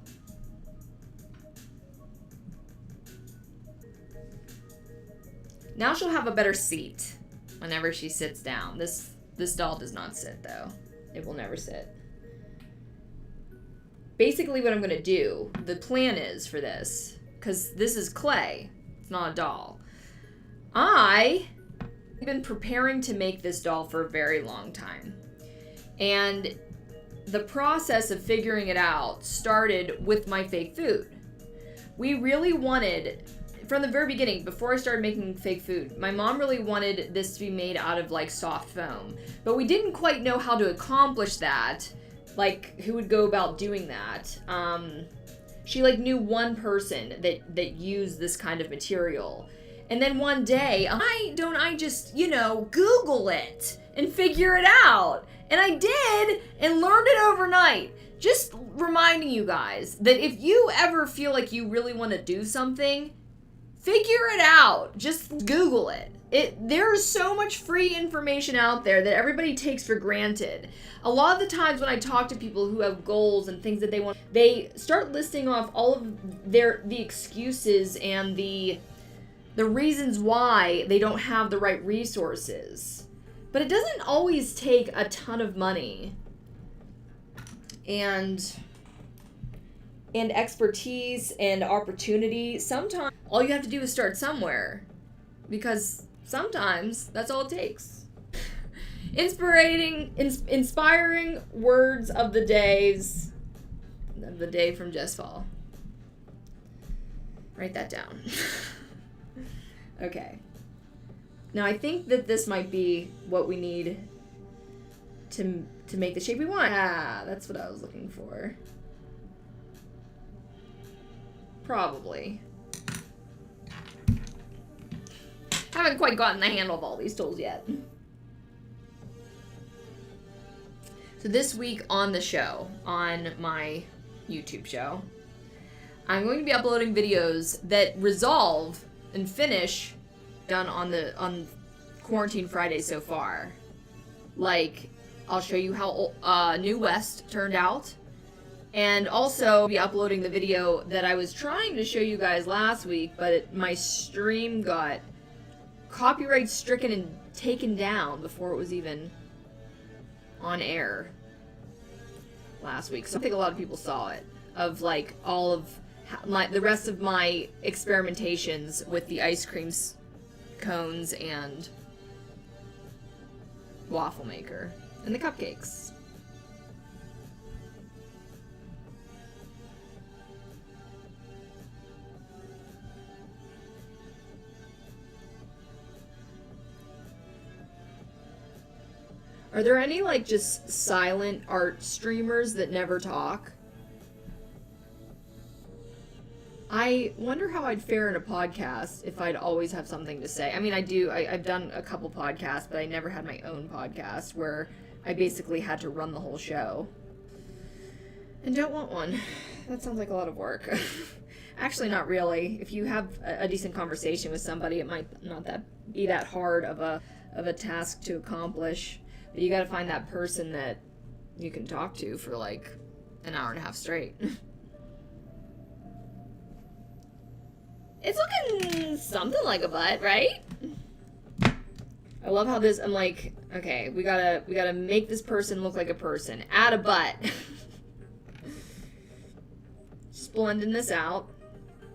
Now she'll have a better seat whenever she sits down. This doll does not sit, though. It will never sit. Basically what I'm going to do, the plan is for this, because this is clay, it's not a doll. I've been preparing to make this doll for a very long time. And the process of figuring it out started with my fake food. We really wanted, from the very beginning, before I started making fake food, my mom really wanted this to be made out of like soft foam. But we didn't quite know how to accomplish that. Like, who would go about doing that? She like knew one person that used this kind of material. And then one day, I just, Google it and figure it out. And I did, and learned it overnight. Just reminding you guys that if you ever feel like you really want to do something, figure it out. Just Google it. There's so much free information out there that everybody takes for granted. A lot of the times when I talk to people who have goals and things that they want, they start listing off all of the excuses and the reasons why they don't have the right resources. But it doesn't always take a ton of money and expertise and opportunity. Sometimes all you have to do is start somewhere, because sometimes that's all it takes. Inspiring words of the day from Jess Fall. Write that down. Okay. Now I think that this might be what we need to make the shape we want. Ah, that's what I was looking for. Probably. Haven't quite gotten the handle of all these tools yet. So this week on the show, on my YouTube show, I'm going to be uploading videos that resolve and finish done on Quarantine Friday so far. Like, I'll show you how New West turned out, and also be uploading the video that I was trying to show you guys last week, but my stream got copyright stricken and taken down before it was even on air last week. So I think a lot of people saw it, of like all of the rest of my experimentations with the ice cream cones and waffle maker and the cupcakes. Are there any like just silent art streamers that never talk? I wonder how I'd fare in a podcast if I'd always have something to say. I mean, I've done a couple podcasts, but I never had my own podcast where I basically had to run the whole show. And don't want one. That sounds like a lot of work. Actually, not really. If you have a decent conversation with somebody, it might not be that hard of a task to accomplish. But you gotta find that person that you can talk to for like an hour and a half straight. It's looking something like a butt, right? I love how this, I'm like, okay, we gotta make this person look like a person. Add a butt. Just blending this out,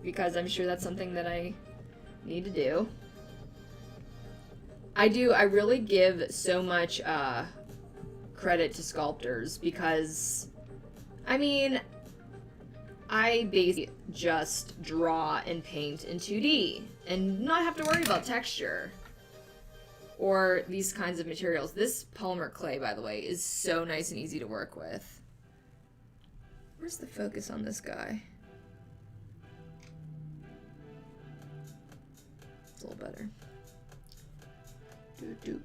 because I'm sure that's something that I need to do. I really give so much credit to sculptors because, I mean, I basically just draw and paint in 2D and not have to worry about texture or these kinds of materials. This polymer clay, by the way, is so nice and easy to work with. Where's the focus on this guy? It's a little better. Do.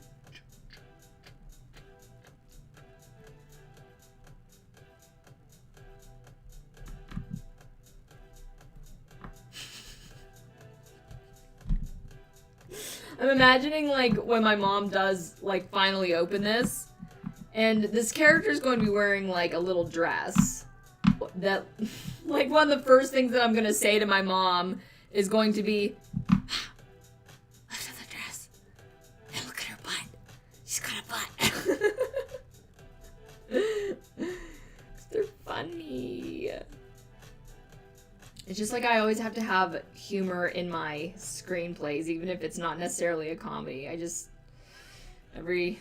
I'm imagining, like, when my mom does, like, finally open this, and this character's going to be wearing, like, a little dress. That, like, one of the first things that I'm going to say to my mom is going to be, look at the dress. And look at her butt. She's got a butt. They're funny. It's just like I always have to have humor in my screenplays, even if it's not necessarily a comedy. I just, everything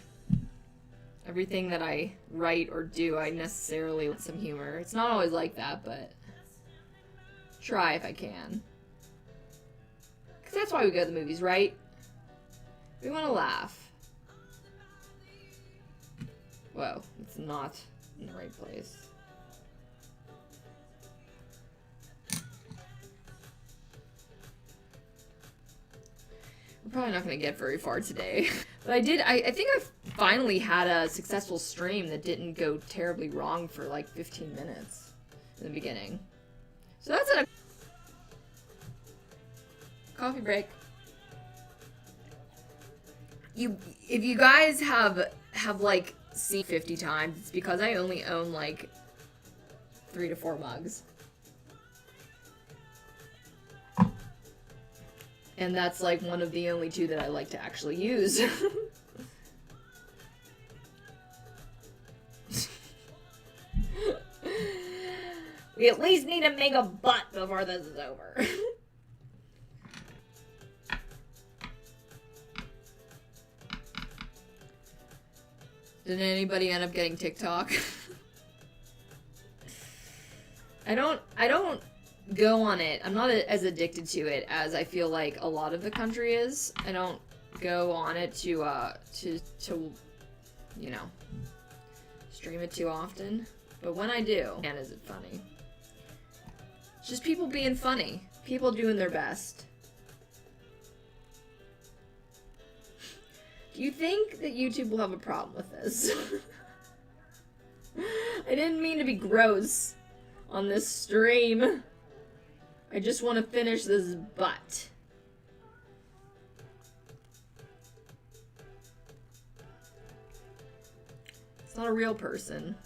that I write or do, I necessarily want some humor. It's not always like that, but try if I can. Because that's why we go to the movies, right? We want to laugh. Whoa, it's not in the right place. We're probably not going to get very far today. But I think I finally had a successful stream that didn't go terribly wrong for like 15 minutes in the beginning. So that's a coffee break. If you guys have like seen 50 times, it's because I only own like 3 to 4 mugs. And that's like one of the only 2 that I like to actually use. We at least need to make a butt before this is over. Did anybody end up getting TikTok? I don't go on it. I'm not as addicted to it as I feel like a lot of the country is. I don't go on it to you know, stream it too often. But when I do, man, is it funny. It's just people being funny. People doing their best. Do you think that YouTube will have a problem with this? I didn't mean to be gross on this stream. I just want to finish this butt. It's not a real person.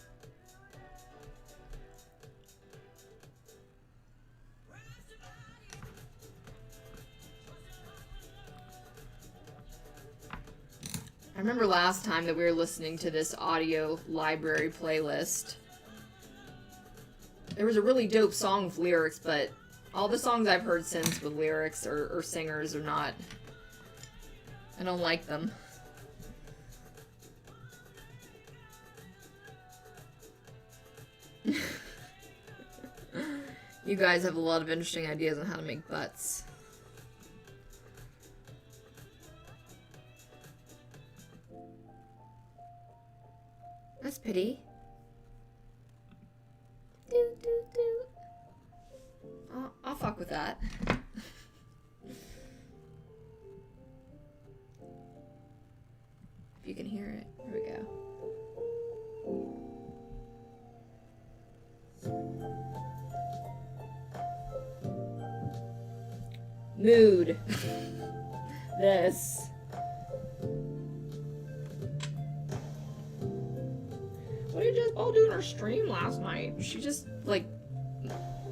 I remember last time that we were listening to this audio library playlist. There was a really dope song with lyrics, but all the songs I've heard since with lyrics or singers are not... I don't like them. You guys have a lot of interesting ideas on how to make butts. That's pretty. I'll fuck with that. If you can hear it. Here we go. Mood. This. What did Jezebel do in her stream last night? She just, like,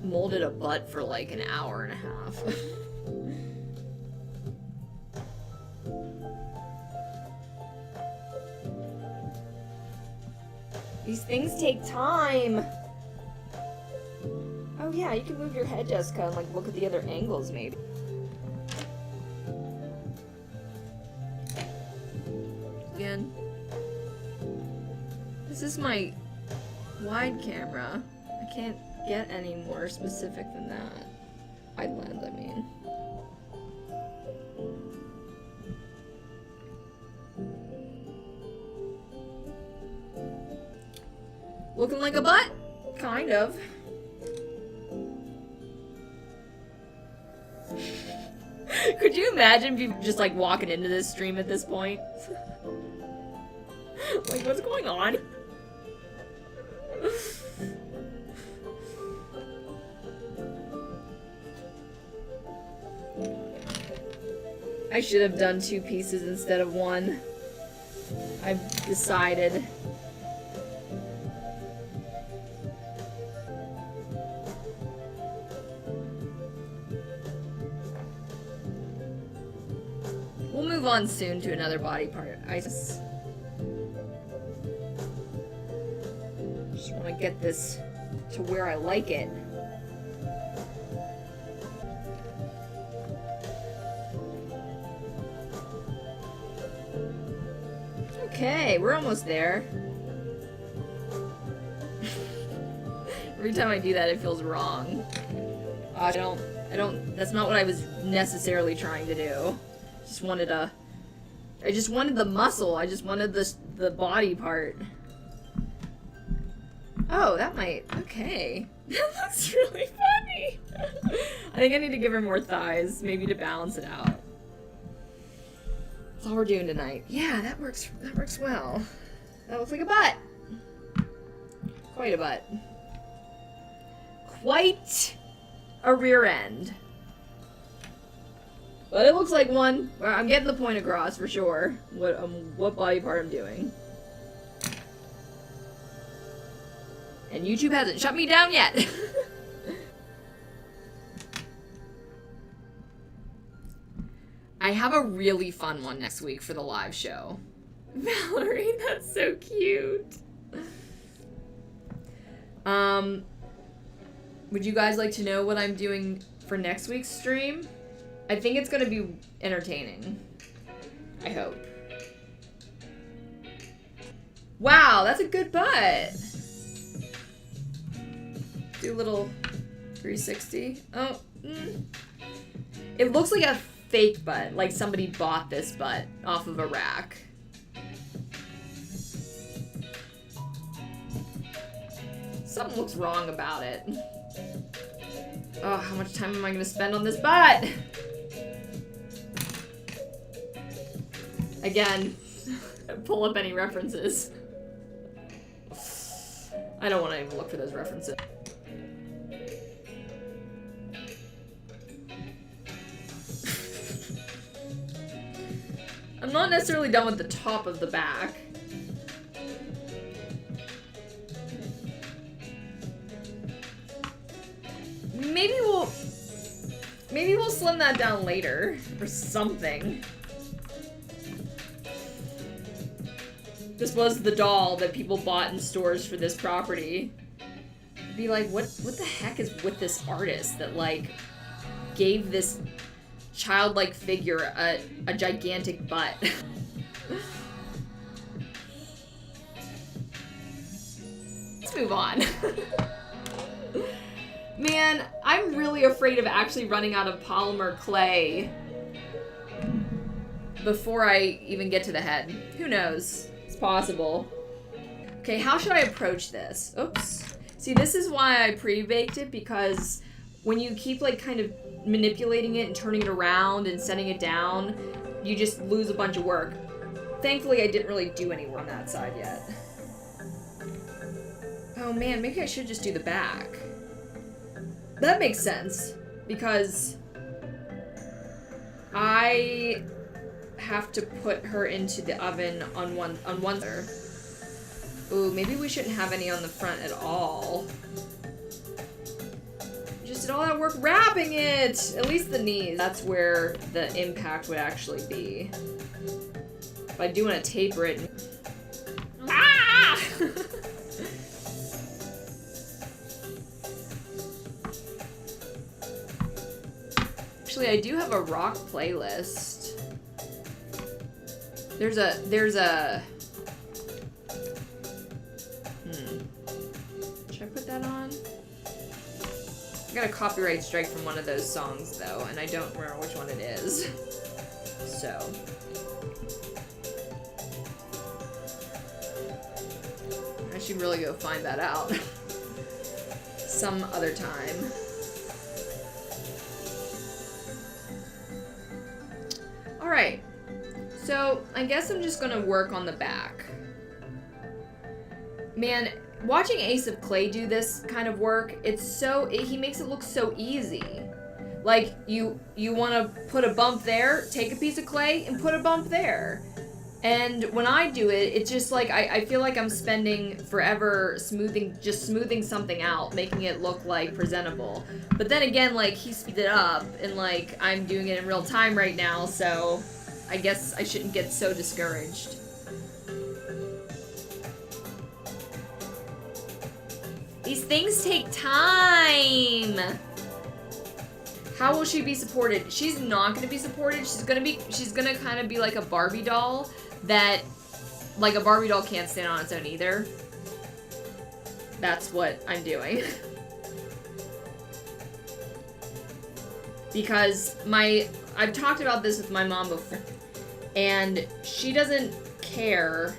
molded a butt for, like, an hour and a half. These things take time. Oh, yeah, you can move your head, Jessica, and, like, look at the other angles, maybe. Again. This is my wide camera. I can't get any more specific than that. Wide lens, I mean. Looking like a butt? Kind of. Could you imagine people just like walking into this stream at this point? Like, what's going on? I should have done 2 pieces instead of 1. I've decided. We'll move on soon to another body part. I just want to get this to where I like it. Okay, we're almost there. Every time I do that, it feels wrong. I don't, that's not what I was necessarily trying to do. I just wanted the muscle. I just wanted the body part. Oh, that might, okay. That looks really funny. I think I need to give her more thighs, maybe to balance it out. That's all we're doing tonight. Yeah, that works well. That looks like a butt. Quite a butt. Quite a rear end. But it looks like one. I'm getting the point across for sure. What body part I'm doing. And YouTube hasn't shut me down yet. I have a really fun one next week for the live show. Valerie, that's so cute. Would you guys like to know what I'm doing for next week's stream? I think it's gonna be entertaining. I hope. Wow, that's a good butt. Do a little 360. Oh, It looks like a fake butt, like somebody bought this butt off of a rack. Something looks wrong about it. Oh, how much time am I gonna spend on this butt? Again, pull up any references. I don't want to even look for those references. I'm not necessarily done with the top of the back. Maybe we'll slim that down later or something. This was the doll that people bought in stores for this property. Be like, what the heck is with this artist that like gave this childlike figure a gigantic butt? Let's move on. Man, I'm really afraid of actually running out of polymer clay before I even get to the head. Who knows? It's possible. Okay, how should I approach this? Oops. See, this is why I pre-baked it, because when you keep like kind of manipulating it and turning it around and setting it down, you just lose a bunch of work. Thankfully, I didn't really do any work on that side yet. Oh man, maybe I should just do the back. That makes sense, because I have to put her into the oven on one side. Ooh, maybe we shouldn't have any on the front at all. Just did all that work wrapping it! At least the knees. That's where the impact would actually be. If I do want to taper it. Ah! Actually, I do have a rock playlist. There's a that on? I got a copyright strike from one of those songs though, and I don't remember which one it is. So. I should really go find that out some other time. Alright, so I guess I'm just gonna work on the back. Man, watching Ace of Clay do this kind of work, he makes it look so easy. Like, you want to put a bump there, take a piece of clay and put a bump there. And when I do it, it's just like, I feel like I'm spending forever smoothing something out, making it look like presentable. But then again, like, he speeds it up, and like, I'm doing it in real time right now, so I guess I shouldn't get so discouraged. These things take time. How will she be supported? She's not gonna be supported. She's gonna kind of be like a Barbie doll that, like, a Barbie doll can't stand on its own either. That's what I'm doing. Because I've talked about this with my mom before, and she doesn't care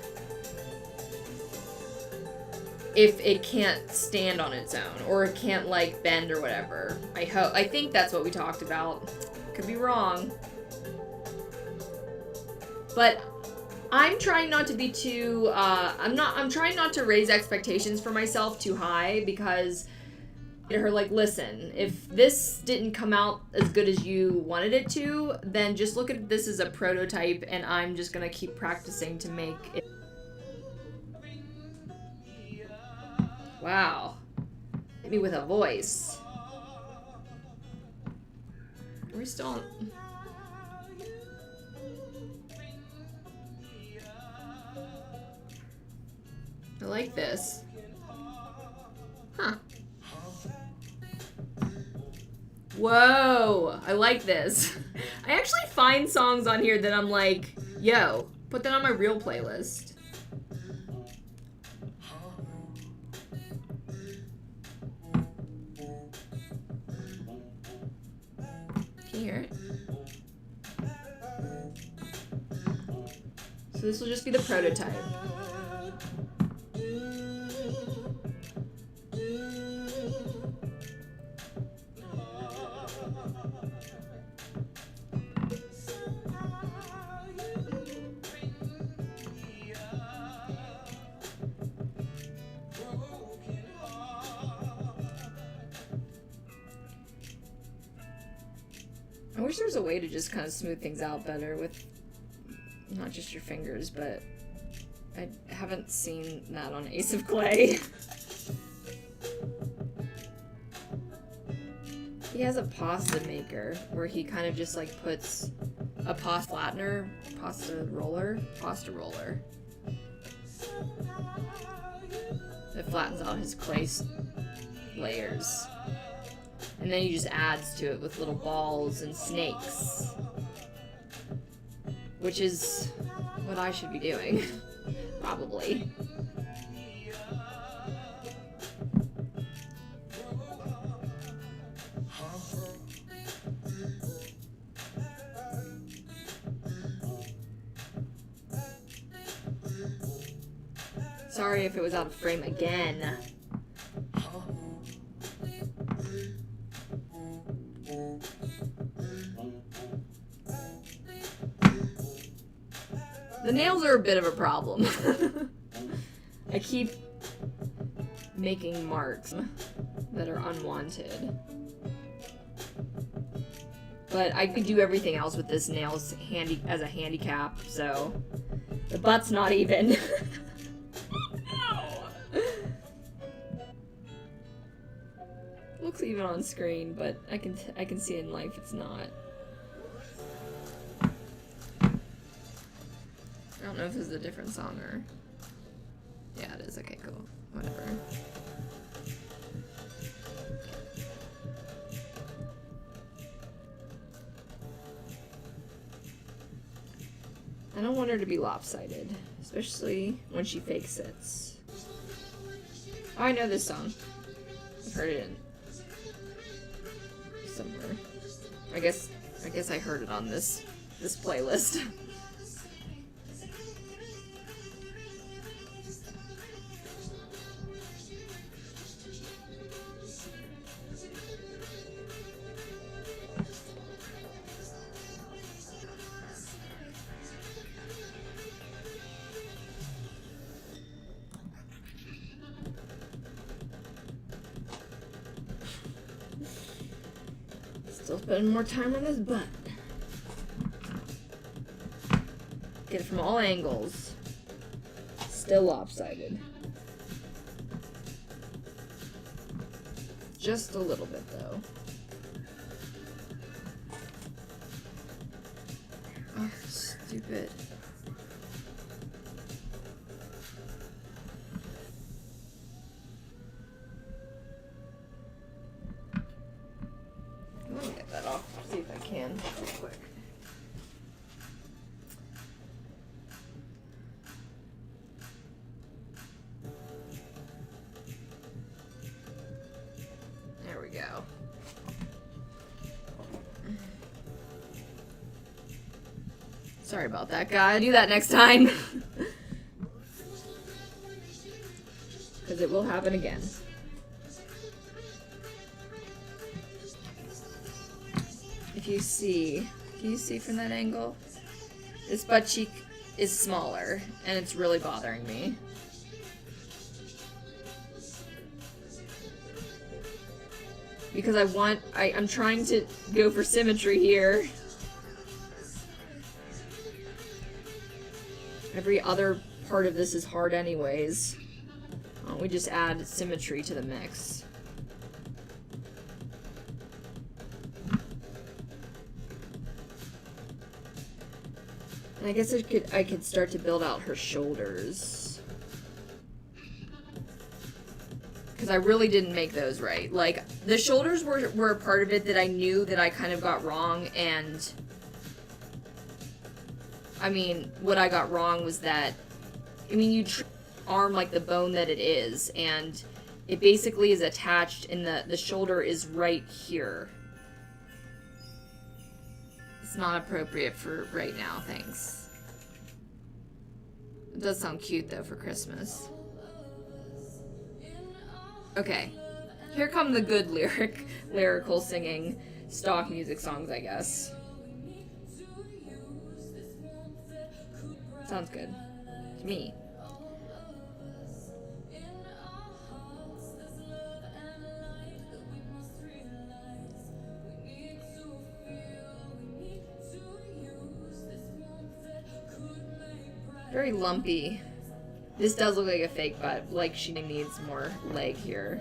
if it can't stand on its own, or it can't, like, bend or whatever. I think that's what we talked about. Could be wrong. But I'm trying not to be too, I'm trying not to raise expectations for myself too high, because her, like, listen, if this didn't come out as good as you wanted it to, then just look at this as a prototype, and I'm just gonna keep practicing to make it. Wow. Hit me with a voice. Are we still on? I like this. Huh. Whoa, I like this. I actually find songs on here that I'm like, yo, put that on my real playlist. Can you hear it? So this will just be the prototype. I wish there was a way to just kind of smooth things out better with not just your fingers, but I haven't seen that on Ace of Clay. He has a pasta maker where he kind of just like puts a pasta roller that flattens out his clay layers. And then he just adds to it with little balls and snakes. Which is what I should be doing. Probably. Sorry if it was out of frame again. The nails are a bit of a problem. I keep making marks that are unwanted. But I could do everything else with this nails as a handicap, so the butt's not even. Looks even on screen, but I can see in life it's not. I don't know if this is a different song or... Yeah, it is. Okay, cool. Whatever. I don't want her to be lopsided, especially when she fake sits. Oh, I know this song. Heard it somewhere. I guess I heard it on this playlist. Still spending more time on this butt. Get it from all angles. Still lopsided. Just a little bit though. Oh, stupid. Let me get that off, see if I can, real quick. There we go. Sorry about that, guy. Do that next time. Because it will happen again. Can you see from that angle? This butt cheek is smaller, and it's really bothering me. Because I'm trying to go for symmetry here. Every other part of this is hard anyways. Why don't we just add symmetry to the mix? I guess I could start to build out her shoulders. Because I really didn't make those right. Like, the shoulders were a part of it that I knew that I kind of got wrong, and I mean, what I got wrong was that, I mean, you treat the arm like the bone that it is, and it basically is attached, and the shoulder is right here. It's not appropriate for right now, thanks. It does sound cute, though, for Christmas. Okay. Here come the good lyrical singing stock music songs, I guess. Sounds good. To me. Very lumpy. This does look like a fake butt, like she needs more leg here.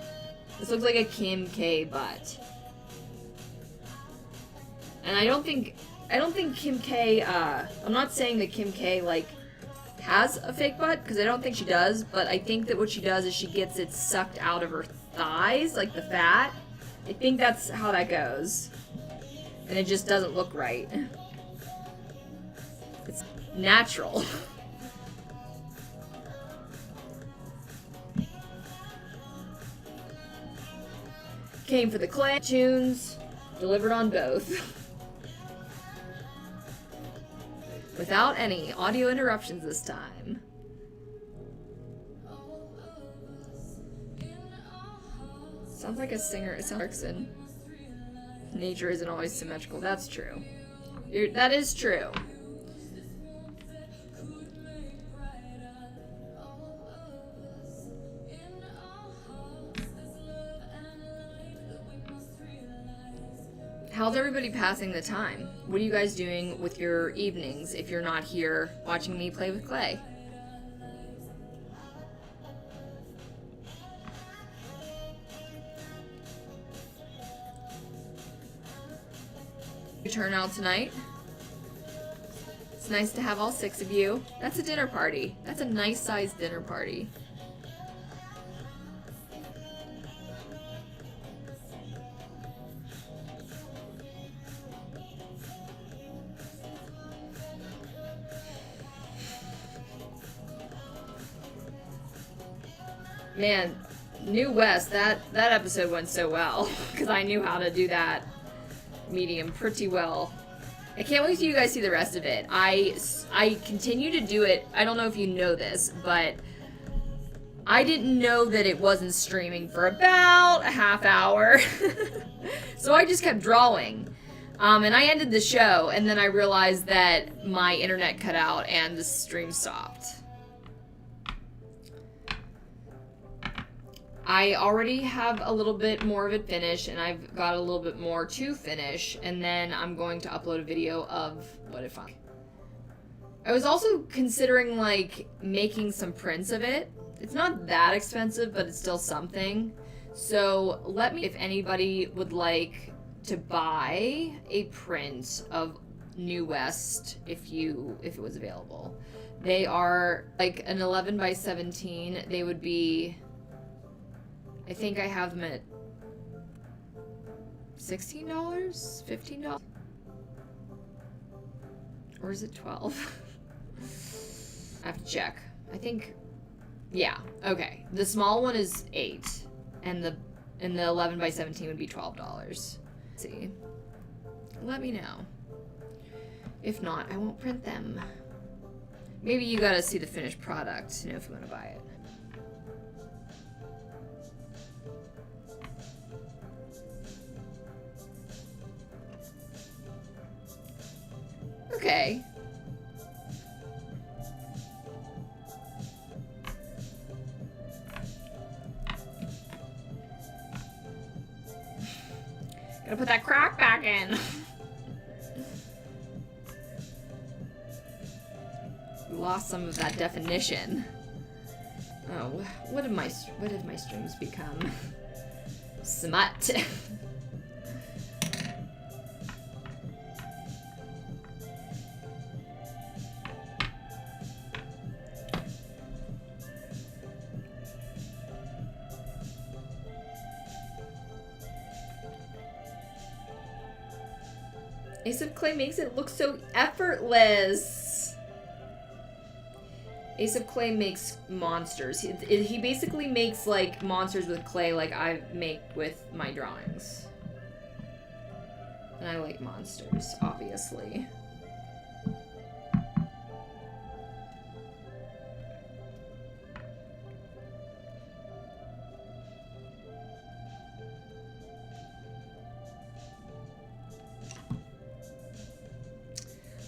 This looks like a Kim K butt. And I don't think Kim K, I'm not saying that Kim K, like, has a fake butt, because I don't think she does, but I think that what she does is she gets it sucked out of her thighs, like the fat. I think that's how that goes. And it just doesn't look right. It's natural. Came for the clay tunes, delivered on both. Without any audio interruptions this time. Sounds like a singer. It sounds like Erickson. Nature isn't always symmetrical. That's true. That is true. How's everybody passing the time? What are you guys doing with your evenings if you're not here watching me play with clay? Your turnout tonight. It's nice to have all 6 of you. That's a dinner party. That's a nice sized dinner party. Man, New West, that episode went so well because I knew how to do that medium pretty well. I can't wait till you guys see the rest of it. I continue to do it. I don't know if you know this, but I didn't know that it wasn't streaming for about a half hour. So I just kept drawing. And I ended the show, and then I realized that my internet cut out and the stream stopped. I already have a little bit more of it finished, and I've got a little bit more to finish, and then I'm going to upload a video of what if I was also considering, like, making some prints of it. It's not that expensive, but it's still something. So let me, if anybody would like to buy a print of New West, if it was available. They are like an 11 by 17. They would be, I think I have them at $16, $15, or is it 12? I have to check. I think, yeah, okay. The small one is 8, and the 11 by 17 would be $12. Let's see. Let me know. If not, I won't print them. Maybe you gotta see the finished product to know if you want to buy it. Okay. Gotta put that crack back in. We lost some of that definition. Oh, what have my streams become? Smut. Ace of Clay makes it look so effortless. Ace of Clay makes monsters. He basically makes like monsters with clay like I make with my drawings. And I like monsters, obviously.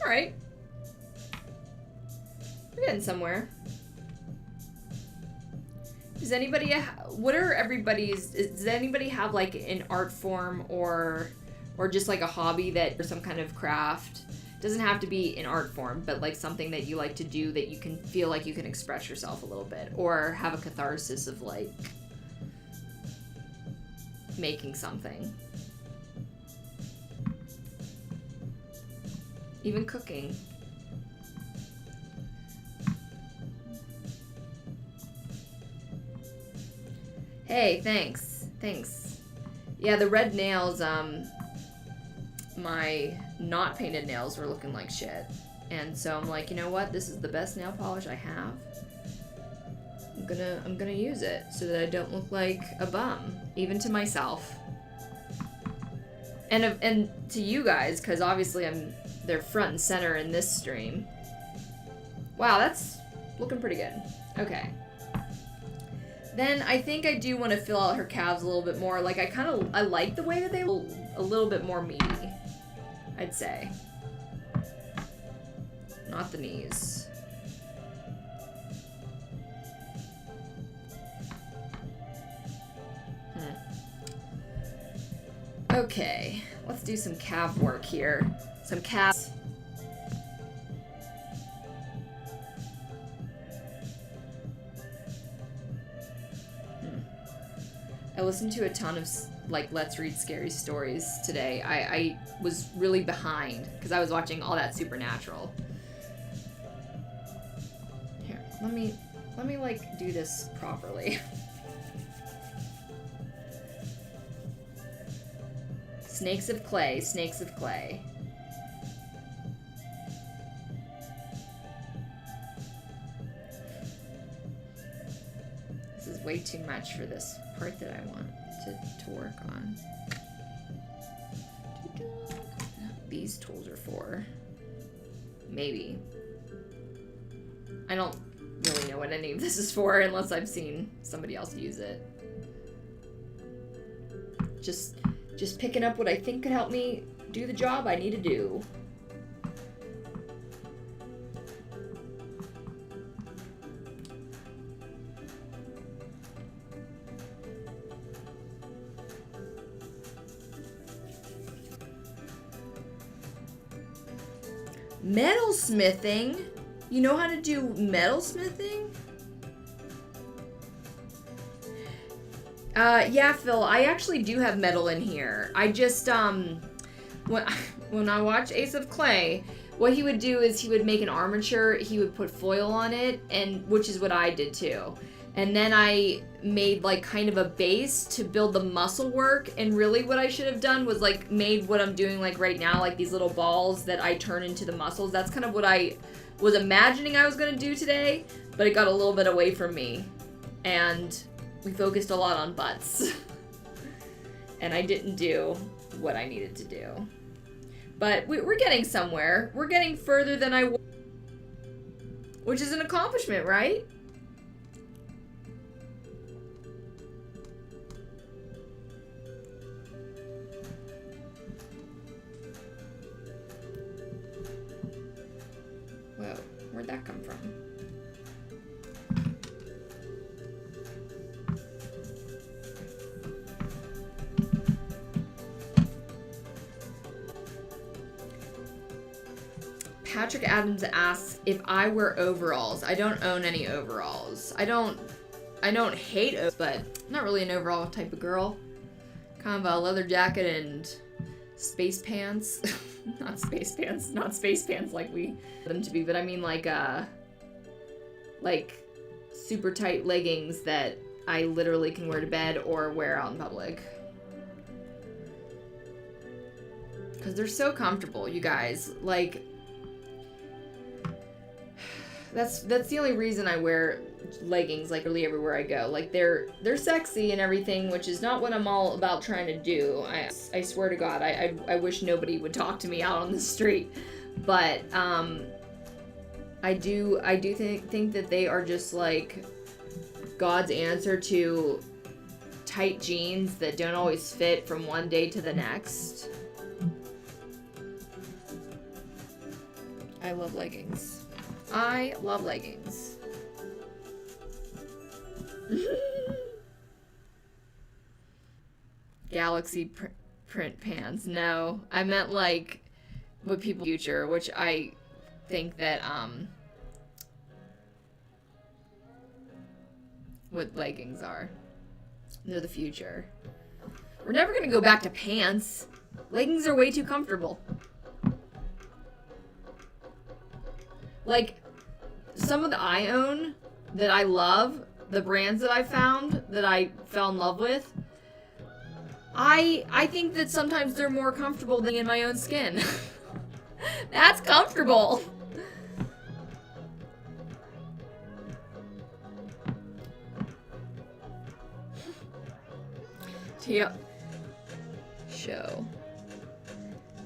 All right. We're getting somewhere. Does anybody, what are everybody's, does anybody have like an art form or just like a hobby that, or some kind of craft? Doesn't have to be an art form, but like something that you like to do that you can feel like you can express yourself a little bit or have a catharsis of like making something. Even cooking. Hey, thanks. Thanks. Yeah, the red nails, my not painted nails were looking like shit. And so I'm like, you know what? This is the best nail polish I have. I'm gonna use it so that I don't look like a bum, even to myself. And to you guys, because obviously they're front and center in this stream. Wow, that's looking pretty good. Okay. Then I think I do want to fill out her calves a little bit more. Like I like the way that they look a little bit more meaty, I'd say. Not the knees. Okay, let's do some calf work here. Some calves. I listened to a ton of like Let's Read Scary Stories today. I was really behind because I was watching all that Supernatural. Here, let me like do this properly. Snakes of clay, snakes of clay. This is way too much for this part that I want to work on. These tools are for. Maybe. I don't really know what any of this is for unless I've seen somebody else use it. Just picking up what I think could help me do the job I need to do. Metalsmithing? You know how to do metalsmithing? Yeah, Phil, I actually do have metal in here. I just, when I watch Ace of Clay, what he would do is he would make an armature, he would put foil on it, and which is what I did too. And then I made like kind of a base to build the muscle work, and really what I should have done was like made what I'm doing like right now, like these little balls that I turn into the muscles. That's kind of what I was imagining I was gonna do today, but it got a little bit away from me. And we focused a lot on butts. And I didn't do what I needed to do. But we're getting somewhere. We're getting further than I was, which is an accomplishment, right? Whoa, where'd that come from? Patrick Adams asks if I wear overalls. I don't own any overalls. I don't hate it, but I'm not really an overall type of girl. Kind of a leather jacket and space pants. Not space pants like we want them to be, but I mean like super tight leggings that I literally can wear to bed or wear out in public. Cause they're so comfortable, you guys. Like, that's the only reason I wear leggings like really everywhere I go. Like they're sexy and everything, which is not what I'm all about trying to do. I swear to God, I wish nobody would talk to me out on the street, but I do think that they are just like God's answer to tight jeans that don't always fit from one day to the next. I love leggings. I love leggings. Galaxy print pants. No, I meant like what people future, which I think that what leggings are. They're the future. We're never gonna go back to pants. Leggings are way too comfortable. Like, some of the I own that I love, the brands that I found that I fell in love with, I think that sometimes they're more comfortable than in my own skin. That's comfortable.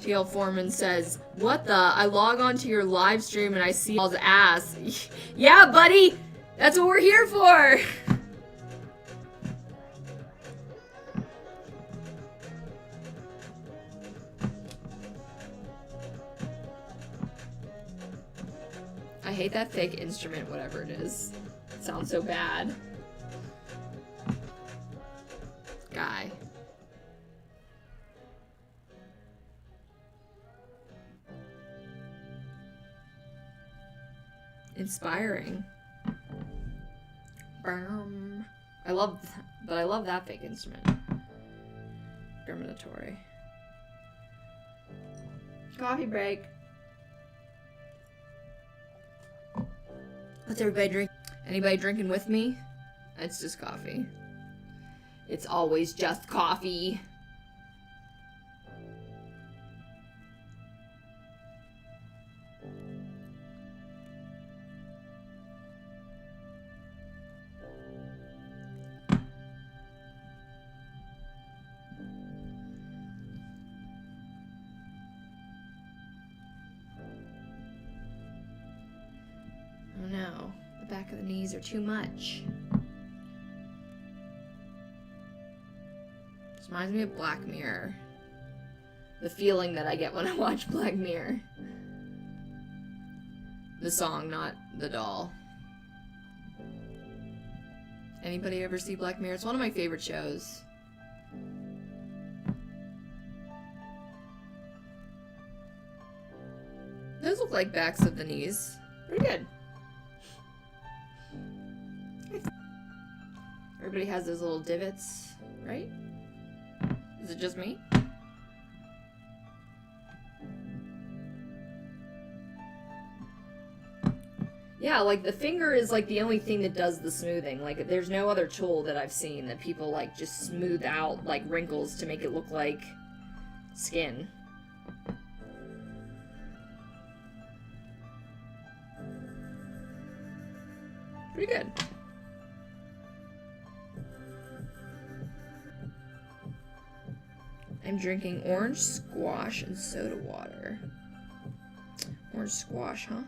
TL Foreman says, what the? I log on to your live stream and I see y'all's ass. Yeah, buddy! That's what we're here for! I hate that fake instrument, whatever it is. It sounds so bad. Guy. Inspiring. I love that fake instrument. Discriminatory. Coffee break. What's everybody drink? Anybody drinking with me? It's just coffee. It's always just coffee. don't know. The back of the knees are too much. This reminds me of Black Mirror. The feeling that I get when I watch Black Mirror. The song, not the doll. Anybody ever see Black Mirror? It's one of my favorite shows. Those look like backs of the knees. Pretty good. Everybody has those little divots, right? Is it just me? Yeah, like the finger is like the only thing that does the smoothing. Like there's no other tool that I've seen that people like just smooth out like wrinkles to make it look like skin. Pretty good. I'm drinking orange squash and soda water. Orange squash, huh?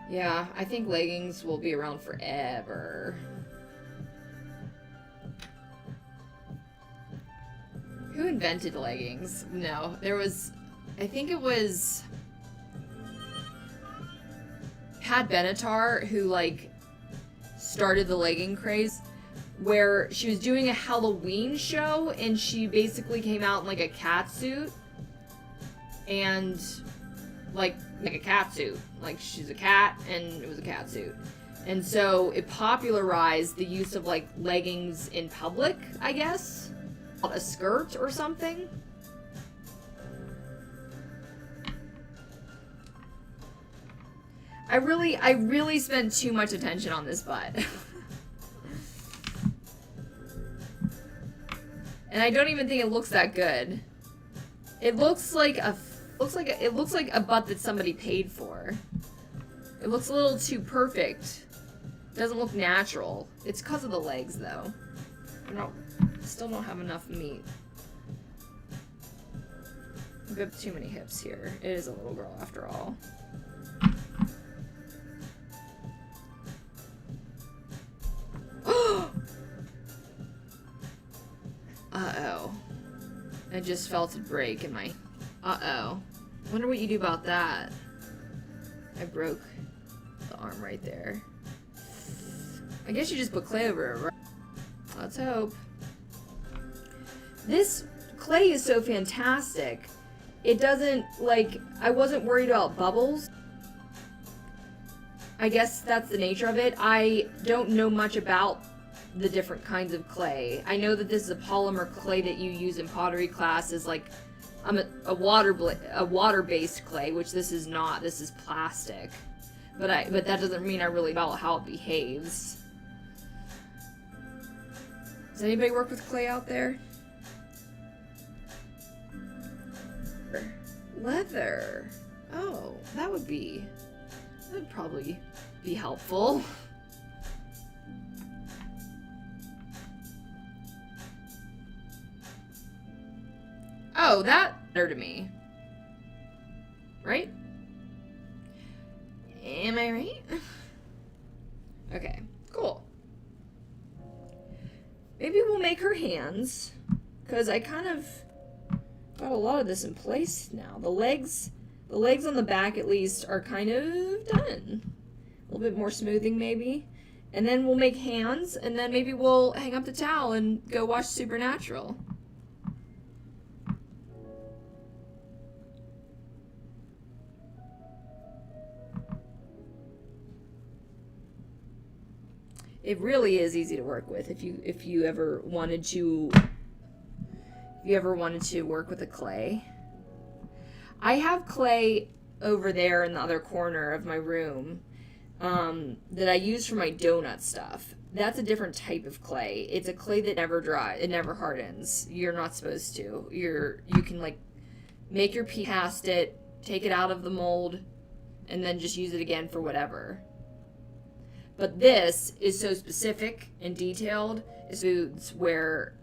Yeah, I think leggings will be around forever. Who invented leggings? No, there was... I think it was Pat Benatar who, like, started the legging craze, where she was doing a Halloween show, and she basically came out in, like, a cat suit, and, like a cat suit. Like, she's a cat, and it was a cat suit. And so it popularized the use of, like, leggings in public, I guess. A skirt or something. I really spent too much attention on this butt. And I don't even think it looks that good. It looks like a butt that somebody paid for. It looks a little too perfect. It doesn't look natural. It's because of the legs, though. Still don't have enough meat. I've got too many hips here. It is a little girl after all. Uh-oh. I just felt it break in my... Uh-oh. Wonder what you do about that. I broke the arm right there. I guess you just put clay over it, right? Let's hope. This clay is so fantastic. It doesn't, like... I wasn't worried about bubbles. I guess that's the nature of it. I don't know much about the different kinds of clay. I know that this is a polymer clay that you use in pottery classes, like a water-based clay, which this is not. This is plastic. But that doesn't mean I really know how it behaves. Does anybody work with clay out there? Leather. Oh, that would probably be helpful. Oh, that matter to me. Right? Am I right? Okay, cool. Maybe we'll make her hands, because I kind of got a lot of this in place now. The legs on the back at least are kind of done. A little bit more smoothing maybe. And then we'll make hands, and then maybe we'll hang up the towel and go watch Supernatural. It really is easy to work with if you ever wanted to work with a clay. I have clay over there in the other corner of my room that I use for my donut stuff. That's a different type of clay. It's a clay that never dries. It never hardens. You're not supposed to. You can like make your pea, cast it, take it out of the mold, and then just use it again for whatever. But this is so specific and detailed. It's foods where,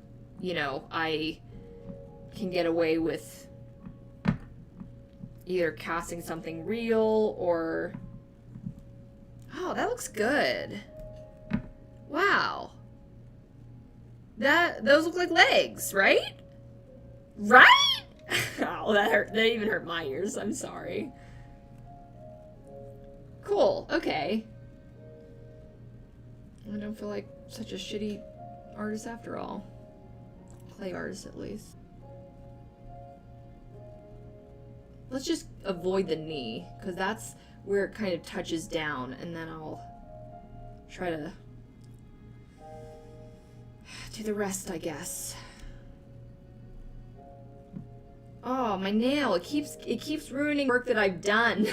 I can get away with either casting something real or... Oh, that looks good. Wow. Those look like legs, right? Right? Oh, that hurt. That even hurt my ears. I'm sorry. Cool. Okay. I don't feel like such a shitty artist after all. Clay artist, at least. Let's just avoid the knee, because that's where it kind of touches down, and then I'll try to do the rest, I guess. Oh, my nail. It keeps ruining work that I've done.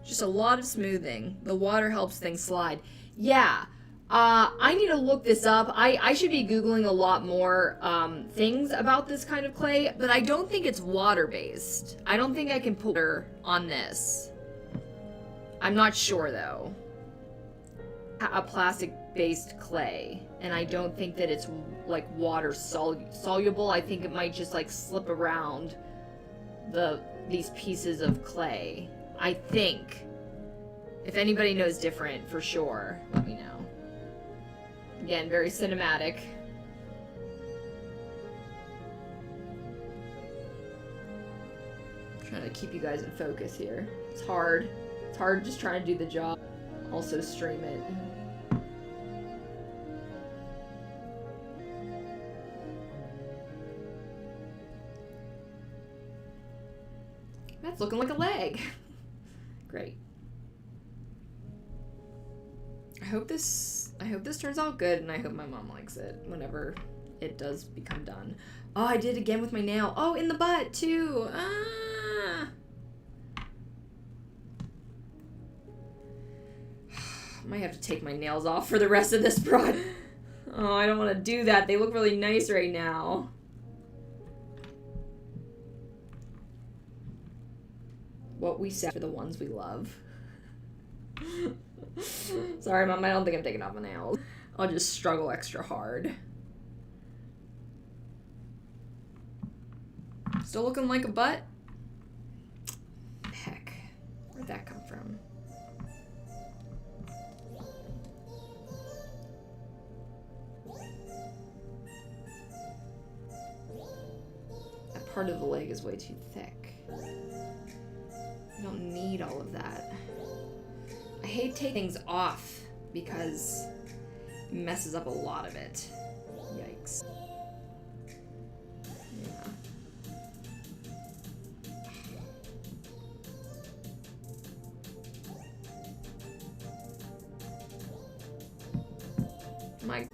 Just a lot of smoothing. The water helps things slide. Yeah. I need to look this up. I should be Googling a lot more things about this kind of clay, but I don't think it's water-based. I don't think I can put water on this. I'm not sure, though. A plastic-based clay, and I don't think that it's, like, water soluble. I think it might just, like, slip around these pieces of clay. I think. If anybody knows different, for sure, let me know. Again, very cinematic. I'm trying to keep you guys in focus here. It's hard. It's hard just trying to do the job. Also stream it. That's looking like a leg. Great. I hope this turns out good, and I hope my mom likes it whenever it does become done. Oh, I did again with my nail. Oh, in the butt too. Ah. Might have to take my nails off for the rest of this project. Oh, I don't want to do that. They look really nice right now. What we set for the ones we love. Sorry, Mom, I don't think I'm taking off my nails. I'll just struggle extra hard. Still looking like a butt? Heck, where'd that come from? That part of the leg is way too thick. I don't need all of that. I hate taking things off because it messes up a lot of it. Yikes. Yeah. My...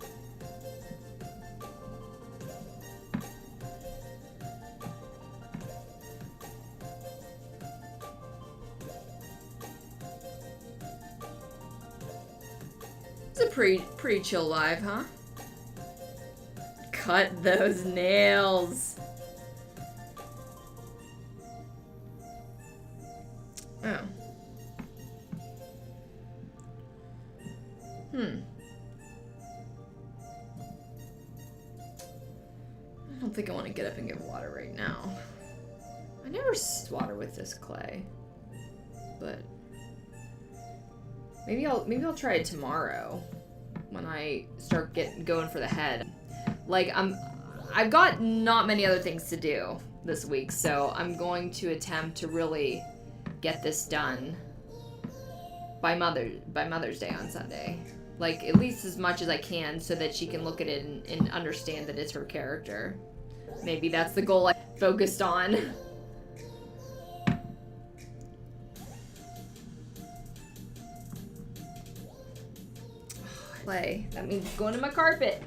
It's a pretty chill live, huh? Cut those nails. Oh. I don't think I want to get up and get water right now. I never water with this clay, but maybe I'll try it tomorrow when I start going for the head. Like I've got not many other things to do this week, so I'm going to attempt to really get this done by Mother's Day on Sunday. Like at least as much as I can, so that she can look at it and understand that it's her character. Maybe that's the goal I focused on. Play. That means going to my carpet.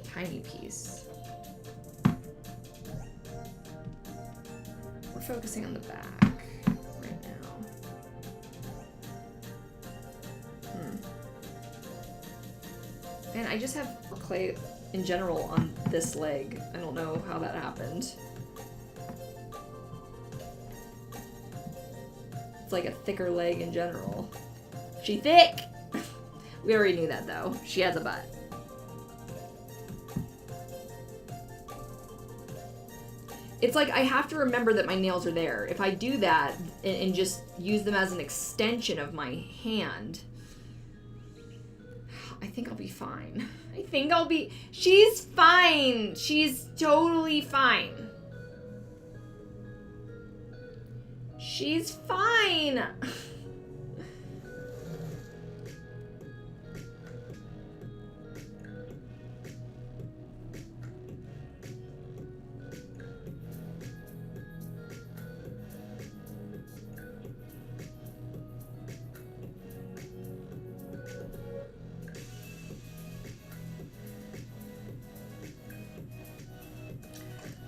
Tiny piece. We're focusing on the back right now. And I just have clay in general on this leg. I don't know how that happened. It's like a thicker leg in general. She thick! We already knew that though. She has a butt. it's like I have to remember that my nails are there. If I do that and just use them as an extension of my hand, I think I'll be fine. I think I'll be... She's fine. She's totally fine. She's fine.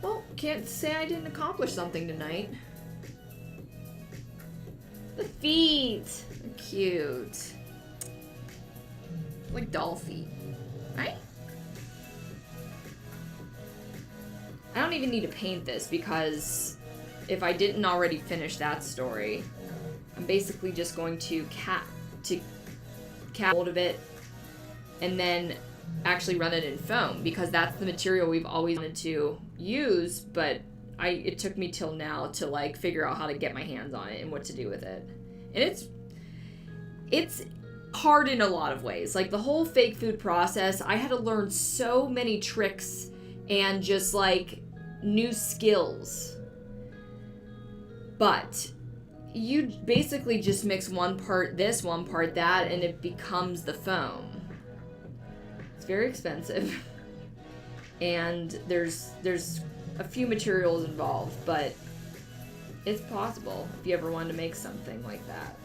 Well, can't say I didn't accomplish something tonight. The feet! They're cute. Like doll feet, right? I don't even need to paint this because if I didn't already finish that story, I'm basically just going to cap hold of it and then actually run it in foam because that's the material we've always wanted to use, but it took me till now to like figure out how to get my hands on it and what to do with it. And it's hard in a lot of ways. Like the whole fake food process, I had to learn so many tricks and just like new skills. But you basically just mix one part this, one part that, and it becomes the foam. It's very expensive. And there's a few materials involved, but it's possible if you ever wanted to make something like that.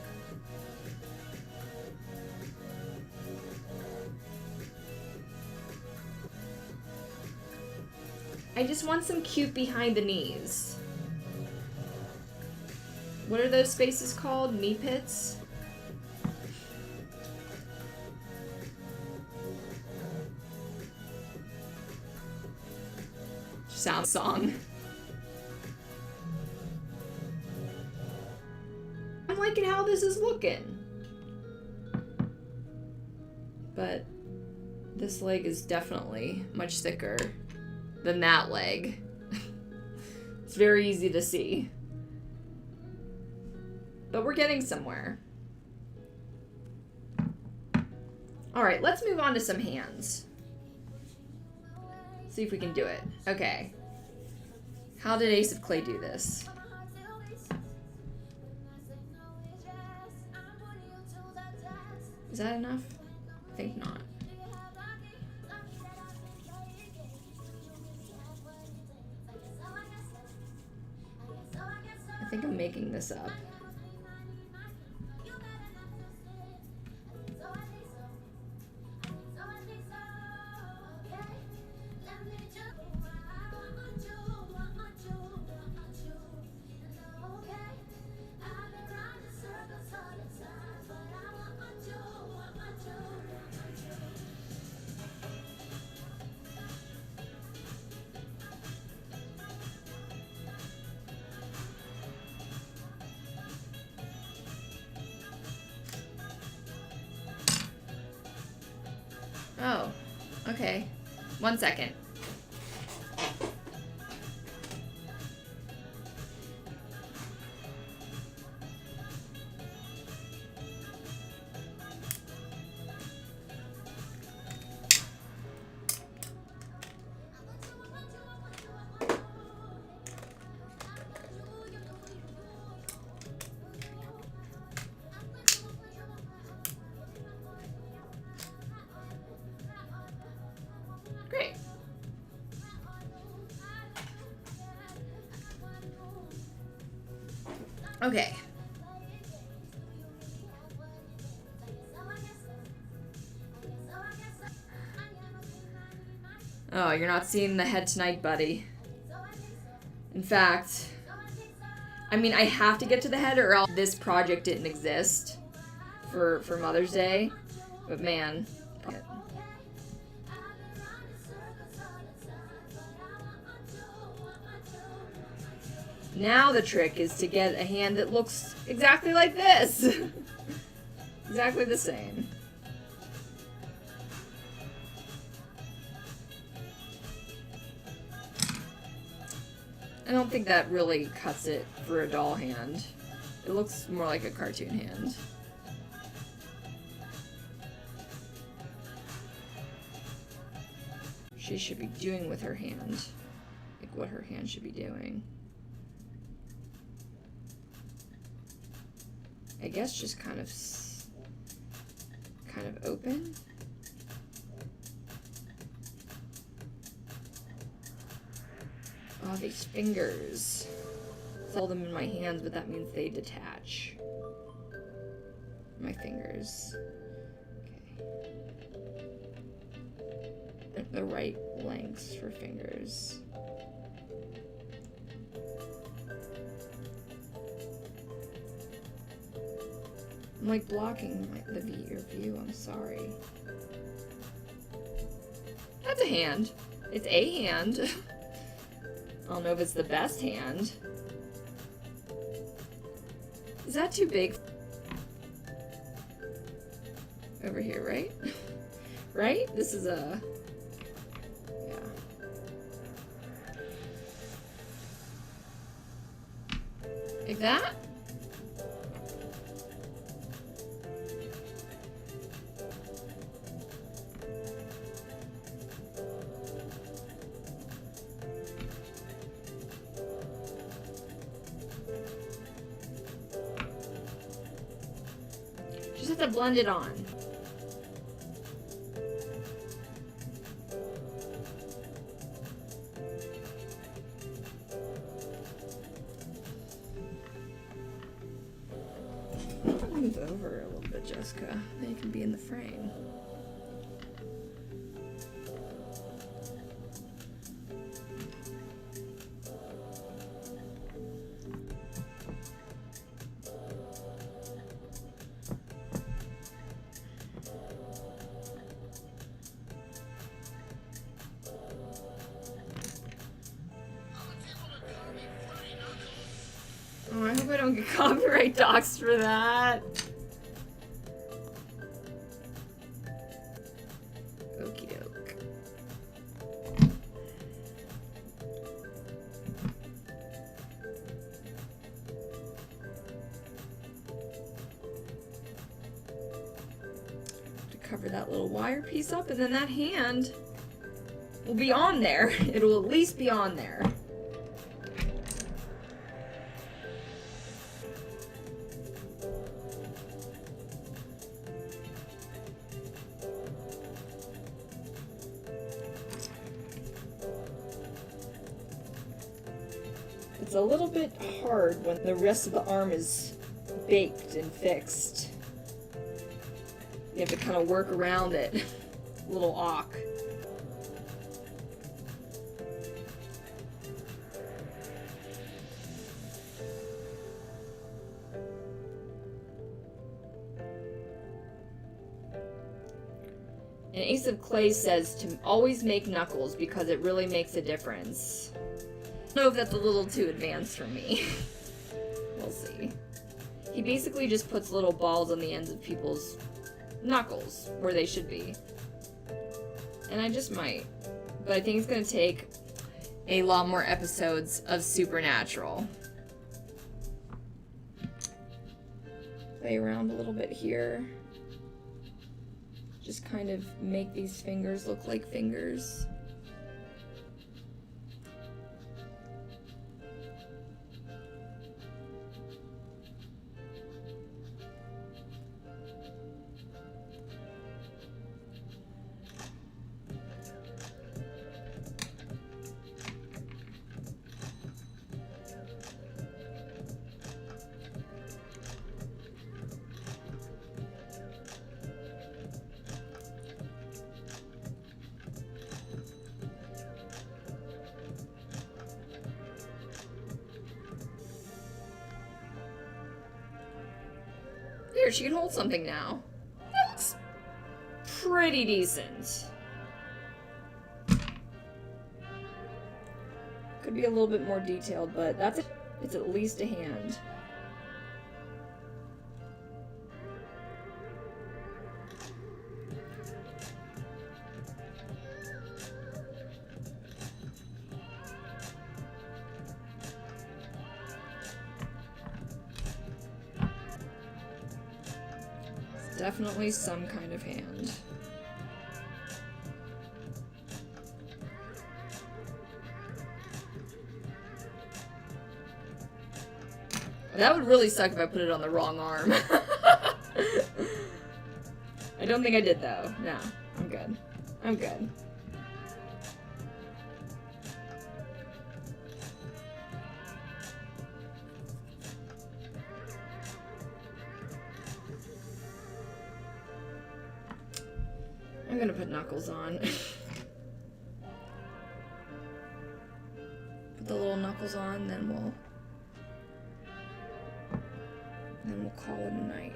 I just want some cute behind the knees. What are those spaces called? Knee pits? Sound song. I'm liking how this is looking. But this leg is definitely much thicker than that leg. It's very easy to see. But we're getting somewhere. All right, let's move on to some hands. See if we can do it. Okay. How did Ace of Clay do this? Is that enough? I think not. I think I'm making this up. Oh, okay. 1 second. Great. Okay. Oh, you're not seeing the head tonight, buddy. In fact, I mean, I have to get to the head or else this project didn't exist for Mother's Day. But man. Now the trick is to get a hand that looks exactly like this. Exactly the same. I don't think that really cuts it for a doll hand. It looks more like a cartoon hand. She should be doing with her hand, like what her hand should be doing. I guess just kind of open. Oh, these fingers. I hold them in my hands, but that means they detach. My fingers. Okay. The right lengths for fingers. I'm like blocking your view, I'm sorry. That's a hand. It's a hand. I don't know if it's the best hand. Is that too big? Over here, right? Right? This is a... yeah. Like that? Just have to blend it on. Move over a little bit, Jessica. Then you can be in the frame. Oh, I hope I don't get copyright doxxed for that. Okie doke. To cover that little wire piece up, and then that hand will be on there. It will at least be on there. It's a little bit hard when the rest of the arm is baked and fixed. You have to kind of work around it. A little awk. And Ace of Clay says to always make knuckles because it really makes a difference. I don't know if that's a little too advanced for me. We'll see. He basically just puts little balls on the ends of people's knuckles where they should be. And I just might. But I think it's going to take a lot more episodes of Supernatural. Play around a little bit here. Just kind of make these fingers look like fingers. There, she can hold something now. That looks pretty decent. Could be a little bit more detailed, but that's it. It's at least a hand. Definitely some kind of hand. That would really suck if I put it on the wrong arm. I don't think I did, though. No, I'm good. I'm good. I'm gonna put knuckles on. Put the little knuckles on, then we'll call it a night.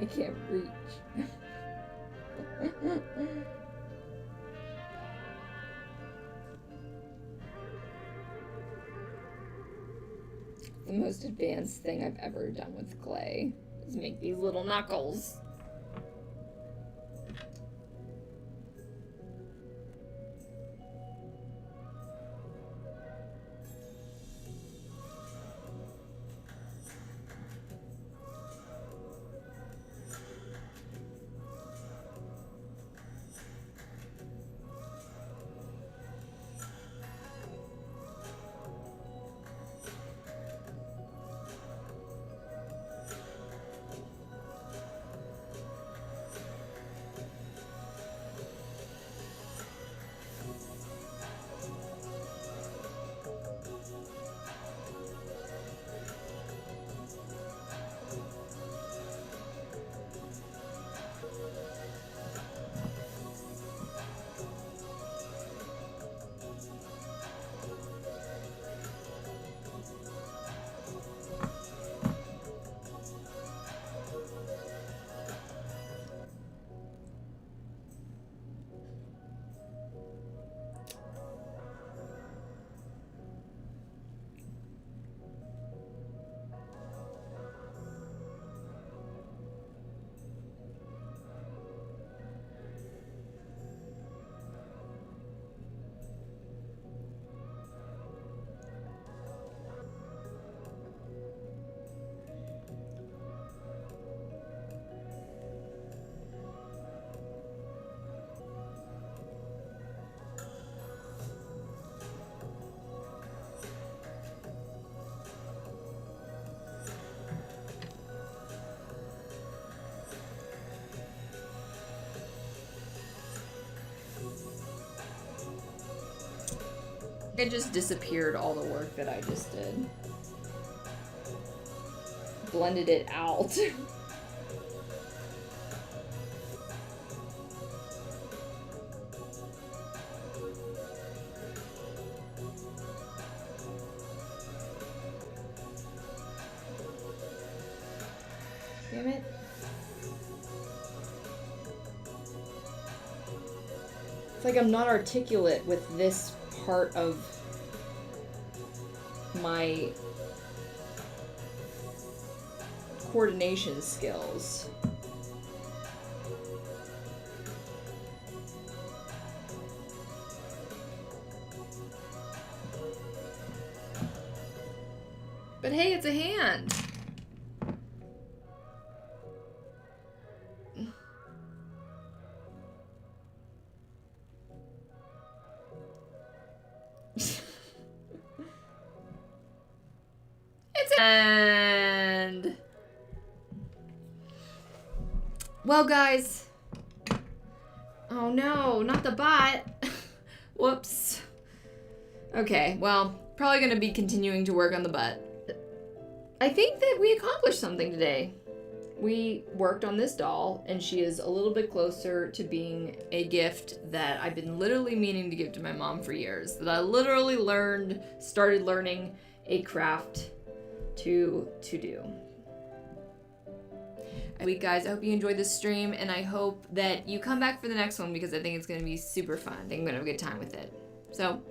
I can't reach. The most advanced thing I've ever done with clay is make these little knuckles. It just disappeared all the work that I just did. Blended it out. Damn it. It's like I'm not articulate with this part of my coordination skills. But hey, it's a hand. And Well, guys. Oh no, not the bot. Whoops. Okay, well, probably gonna be continuing to work on the butt. I think that we accomplished something today. We worked on this doll, and she is a little bit closer to being a gift that I've been literally meaning to give to my mom for years. That I literally started learning a craft to do. Guys, I hope you enjoyed this stream, and I hope that you come back for the next one because I think it's going to be super fun. I think I'm going to have a good time with it. So,